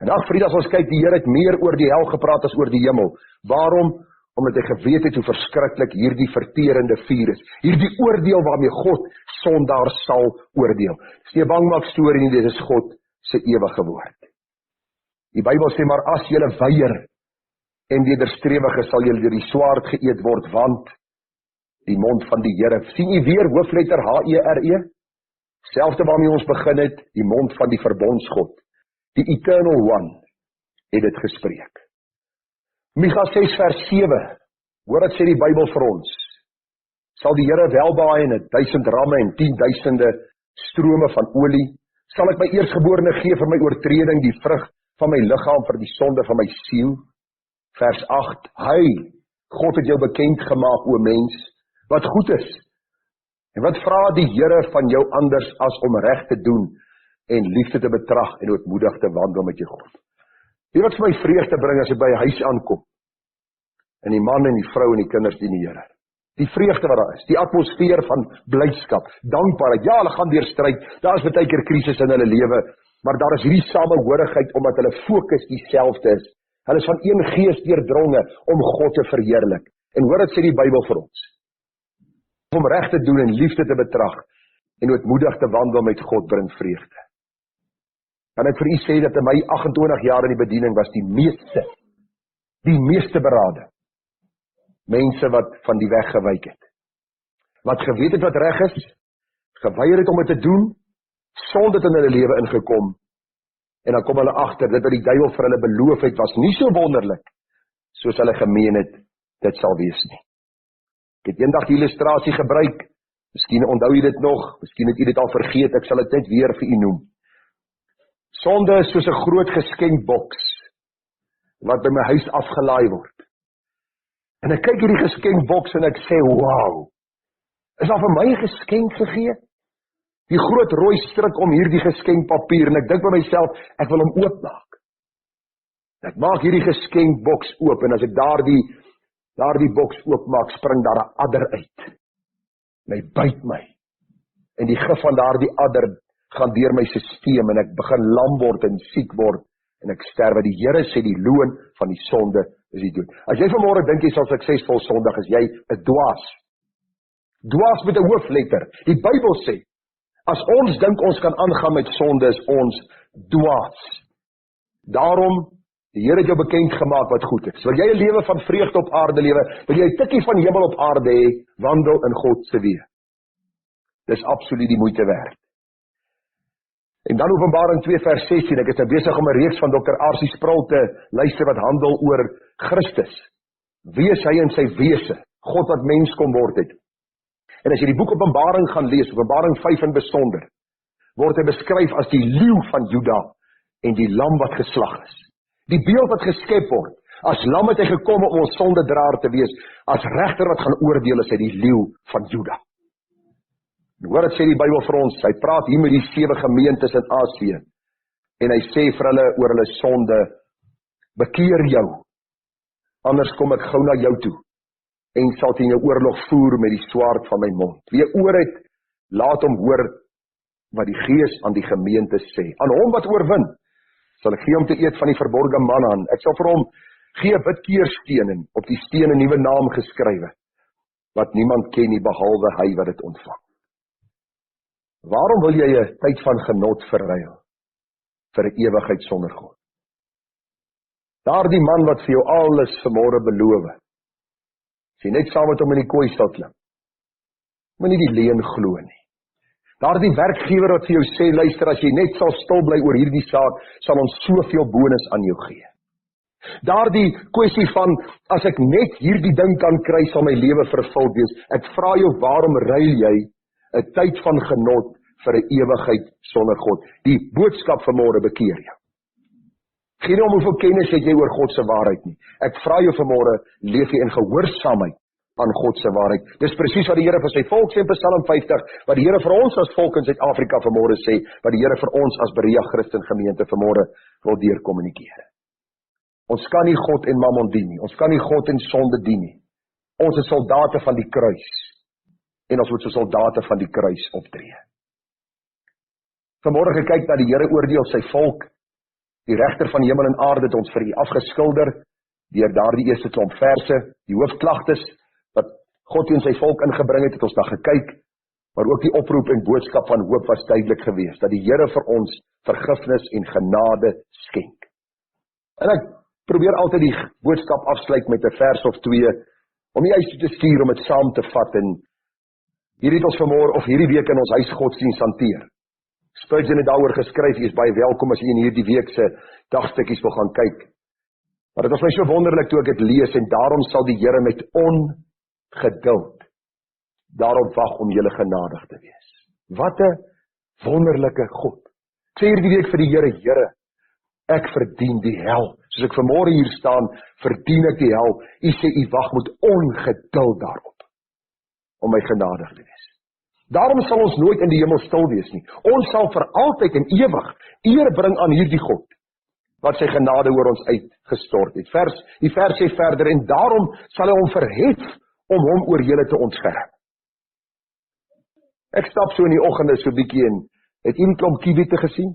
A: En ag vriende, as ons kyk, die Here het meer oor die hel gepraat as oor die hemel. Waarom? Omdat hy geweet het hoe verskriklik hierdie verterende vuur is, hierdie oordeel waarmee God sondaars sal oordeel. Dis nie 'n bangmaak storie nie, dit is God se ewige woord. Die Bybel sê, maar as julle weier en wederstrewig is, sal julle deur die swaard geëet word, want die mond van die Here. Sien jy weer hoofletter H-E-R-E? Selfde waarmee ons begin het, die mond van die verbondsgod, die Eternal One, het dit gespreek. Micha 6 vers 7, hoor wat sê die Bybel vir ons, sal die Here welbehaag in 1000 ramme en 10.000 strome van olie, sal ek my eerstgeborene gee vir my oortreding, die vrug van my liggaam vir die sonde van my siel. Vers 8, hy, God het jou bekend gemaak, o mens, wat goed is. En wat vra die Here van jou anders as om reg te doen en liefde te betrag en ootmoedig te wandel met jou God. Weet wat vir my vreugde bring as ek by 'n huis aankom, en die man en die vrou en die kinders dien die Here. Die vreugde wat daar is, die atmosfeer van blydskap, dankbaarheid. Ja, hulle gaan deur stryd, daar is baie keer krisis in hulle lewe, maar daar is hierdie samehorigheid omdat hulle fokus dieselfde is. Hulle is van een gees deurdronge om God te verheerlik. En hoor wat sê die Bybel vir ons? Om reg te doen en liefde te betrag en ootmoedig te wandel met God bring vreugde. Kan ek vir u sê dat in my 28 jaar in die bediening was die meeste berade mense wat van die weg gewyk het. Wat geweet het wat reg is, geweier het om dit te doen, sonde het in hulle lewe ingekom, en dan kom hulle agter, dit wat die duiwel vir hulle beloof het, was nie so wonderlik, soos hulle gemeen het, dit sal wees nie. Ek het eendag die illustrasie gebruik, miskien onthou jy dit nog, miskien het jy dit al vergeet, ek sal dit net weer vir u noem. Sonde is soos 'n groot geskenkboks, wat by my huis afgelaai word. En ek kyk hierdie geskenkboks en ek sê, wow, is daar vir my 'n geskenk gegee? Die groot rooi stryk om hierdie geskenkpapier, en ek dink by myself, ek wil hom oopmaak. Ek maak hierdie geskenkboks oop, en as ek daardie boks oopmaak, spring daar 'n adder uit. En hy byt my. En die gif van daardie adder gaan deur my sisteem, en ek begin lam word en siek word, en ek sterwe. Die Here sê die loon van die sonde is die dood. As jy vanmôre dink jy sal suksesvol sondig, is jy 'n dwaas. Dwaas met 'n hoofletter. Die Bybel sê, as ons dink ons kan aangaan met sonde, is ons dwaas. Daarom, die Here het jou bekend gemaak wat goed is. Wil jy 'n lewe van vreugde op aarde lewe? Wil jy 'n tikkie van hemel op aarde hê? Wandel in God se weë. Dis absoluut die moeite werd. En dan Openbaring 2 vers 16, ek is nou besig om 'n reeks van Dr. R.C. Sproul te luister wat handel oor Christus. Wie is hy in sy wese? God wat mens kom word het. En as jy die boek Openbaring gaan lees, Openbaring 5 in besonder, word hy beskryf as die leeu van Juda en die lam wat geslag is. Die beeld wat geskep word, as lam het hy gekom om ons sondedraer te wees, as regter wat gaan oordeel is hy die leeu van Juda. En hoor wat sê die Bybel vir ons, hy praat hier met die 7 gemeentes in Asië, en hy sê vir hulle oor hulle sonde, bekeer jou, anders kom ek gou na jou toe, en sal teen jou oorlog voer met die swaard van my mond. Wie oor het, laat hom hoor wat die Gees aan die gemeente sê. Aan hom wat oorwin, sal ek gee om te eet van die verborgde manna aan. Ek sal vir hom gee bidkeersteen en op die steen 'n nuwe naam geskrywe, wat niemand ken nie behalwe hy wat dit ontvang. Waarom wil jy 'n tyd van genot verruil vir 'n ewigheid sonder God? Daardie man wat vir jou alles vanmôre beloof, as jy net saam met hom in die kooi sal klim, moenie die leuen glo nie. Daardie werkgewer wat vir jou sê, luister, as jy net sal stil bly oor hierdie saak, sal ons soveel bonus aan jou gee. Daardie kwessie van, as ek net hierdie ding kan kry, sal my lewe vervul wees. Ek vra jou, waarom ruil jy 'n tyd van genot vir 'n ewigheid sonder God? Die boodskap vanmôre bekeer jou. Geen om hoeveel kennis het jy oor God se waarheid nie. Ek vra jou vanmôre, leef jy in gehoorsaamheid aan God se waarheid. Dis presies wat die Here vir sy volk sê in Psalm 50, wat die Here vir ons as volk in Suid-Afrika vanmôre sê, wat die Here vir ons as Berea Christen gemeente vanmôre wil deurkommunikeer. Ons kan nie God en mammon dien nie. Ons kan nie God en sonde dien nie. Ons is soldate van die kruis. En ons moet so soldate van die kruis optree. Vanmôre gekyk dat die Here oordeel sy volk, die regter van hemel en aarde het ons vir u afgeskilder, deur daardie eerste klomp verse, die hoofklagtes, wat God in sy volk ingebring het ons daar gekyk, maar ook die oproep en boodskap van hoop was duidelik geweest, dat die Here vir ons vergifnis en genade skenk. En ek probeer altyd die boodskap afsluit met 'n vers of 2, om die huis te stuur, om dit saam te vat, en hierdie het ons vanmôre, of hierdie week in ons huis godsdiens hanteer. Spurgeon het daaroor geskryf, jy is baie welkom as jy in hierdie week se dagstukkies wil gaan kyk. Maar dit was my so wonderlik toe ek dit lees, en daarom sal die Here met ongeduld daarop wag om julle genadig te wees. Wat 'n wonderlike God. Ek sê hierdie week vir die Here, Here, Ek verdien die hel. Soos ek vanmôre hier staan, verdien ek die hel. U sê u wag met ongeduld daarop, om my genadig te wees. Daarom sal ons nooit in die hemel stil wees nie. Ons sal vir altyd en ewig eer bring aan hierdie God, wat sy genade oor ons uitgestort het. Die vers sê verder, en daarom sal hy hom verhef, om hom oor julle te ontskerp. Ek stap so in die oggende so bietjie en het een klomp kiewiete gesien.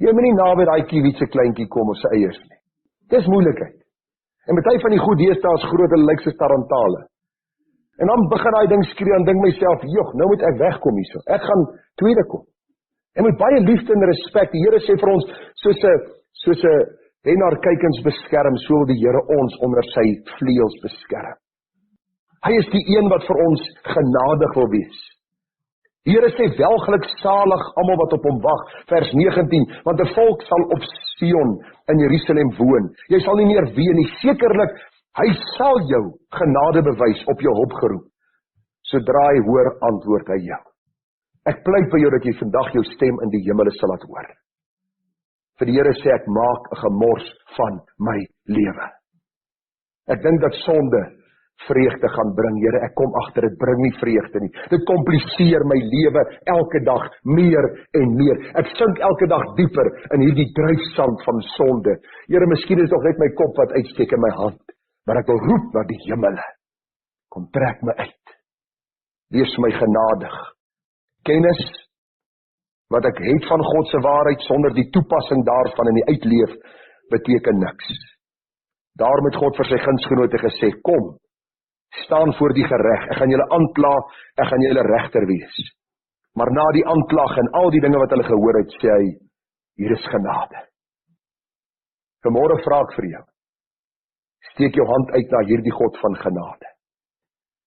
A: Jy moet nie naby daai kiewiet se kleintjie kom of sy eiers nie. Dis moeilikheid. En party van die goed deesdae is groot, hulle lyk soos tarantale. En dan begin daai ding skree en dink myself, "Jog, nou moet ek wegkom hierso. Ek gaan tweede kom." En met baie liefde en respek, die Here sê vir ons, soos 'n renner kykens beskerm, so wil die Here ons onder sy vleuels beskerm. Hy is die een wat vir ons genadig wil wees. Die Here sê, welgeluksalig almal wat op hom wag, vers 19, want 'n volk sal op Sion in Jerusalem woon. Jy sal nie meer ween nie, sekerlik, hy sal jou genade bewys, op jou hulp geroep. Sodra hy hoor, antwoord hy jou. Ek pleit by jou dat jy vandag jou stem in die hemele sal laat hoor. Vir die Here sê, ek maak 'n gemors van my lewe. Ek dink dat sonde vreugde gaan bring, Here, ek kom agter, dit bring nie vreugde nie. Dit kompliseer my lewe elke dag meer en meer. Ek sink elke dag dieper in hierdie dryfsand van sonde. Here, miskien is dit nog net my kop wat uitsteek in my hand, maar ek wil roep na die hemele. Kom trek my uit. Wees my genadig. Kennis wat ek het van God se waarheid sonder die toepassing daarvan en die uitleef beteken niks. Daarom het God vir sy gunsgenote gesê, kom, staan voor die gereg, ek gaan julle aankla, ek gaan julle regter wees. Maar na die aanklag en al die dinge wat hulle gehoor het, sê hy, hier is genade. Vanmôre vra ek vir jou, steek jou hand uit na hierdie God van genade,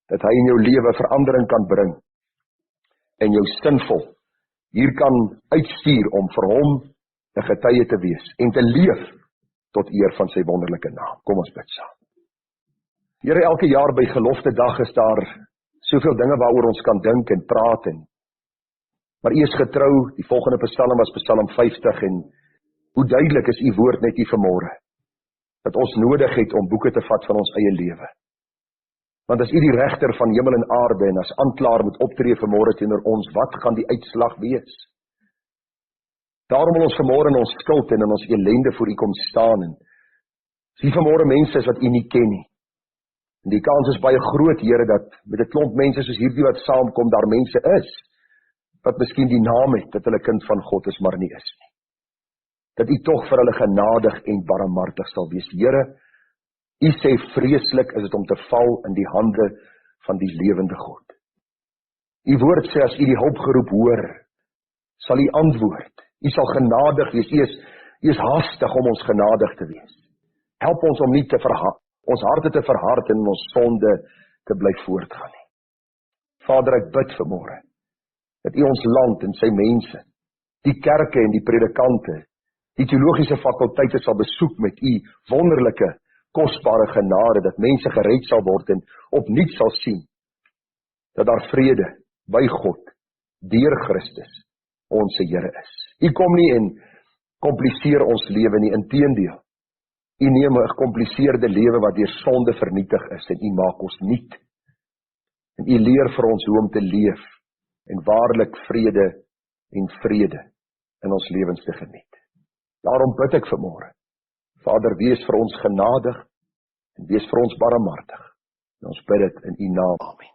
A: dat hy in jou lewe verandering kan bring, en jou sinvol hier kan uitstuur om vir hom 'n getuie te wees, en te leef tot eer van sy wonderlike naam. Kom ons bid saam. Here, elke jaar by gelofte dag is daar soveel dinge waaroor ons kan dink en praat, maar u is getrou. Die volgende psalm was Psalm 50, en hoe duidelik is u woord net hier vanmôre, dat ons nodig het om boeke te vat van ons eie lewe. Want as u die regter van hemel en aarde, en as aanklaer moet optree vanmôre teenoor ons, wat gaan die uitslag wees? Daarom wil ons vanmôre in ons skuld en in ons ellende voor u kom staan, en as hier vanmôre mense is wat u nie ken nie, en die kans is baie groot, Here, dat met 'n klomp mense soos hierdie wat saamkom, daar mense is, wat miskien die naam het, dat hulle kind van God is, maar nie is nie. Dat u tog vir hulle genadig en barmhartig sal wees. Here, u sê vreeslik is dit om te val in die hande van die lewende God. U woord sê, as u die hulpgeroep hoor, sal u antwoord. U sal genadig wees, u is haastig om ons genadig te wees. Help ons om nie ons harte te verhard en ons sonde te bly voortgaan nie. Vader, ek bid vanmôre, dat u ons land en sy mense, die kerke en die predikante, die teologiese fakulteite sal besoek met u wonderlike, kosbare genade, dat mense gered sal word en opnuut sal sien, dat daar vrede by God, deur Christus, ons Here is. U kom nie en kompliseer ons lewe nie, inteendeel. U neem 'n gekompliseerde lewe wat deur sonde vernietig is, en u maak ons nuut. En u leer vir ons hoe om te leef, en waarlik vrede in ons lewens te geniet. Daarom bid ek vanmôre, Vader, wees vir ons genadig, en wees vir ons barmhartig. En ons bid dit in u naam. Amen.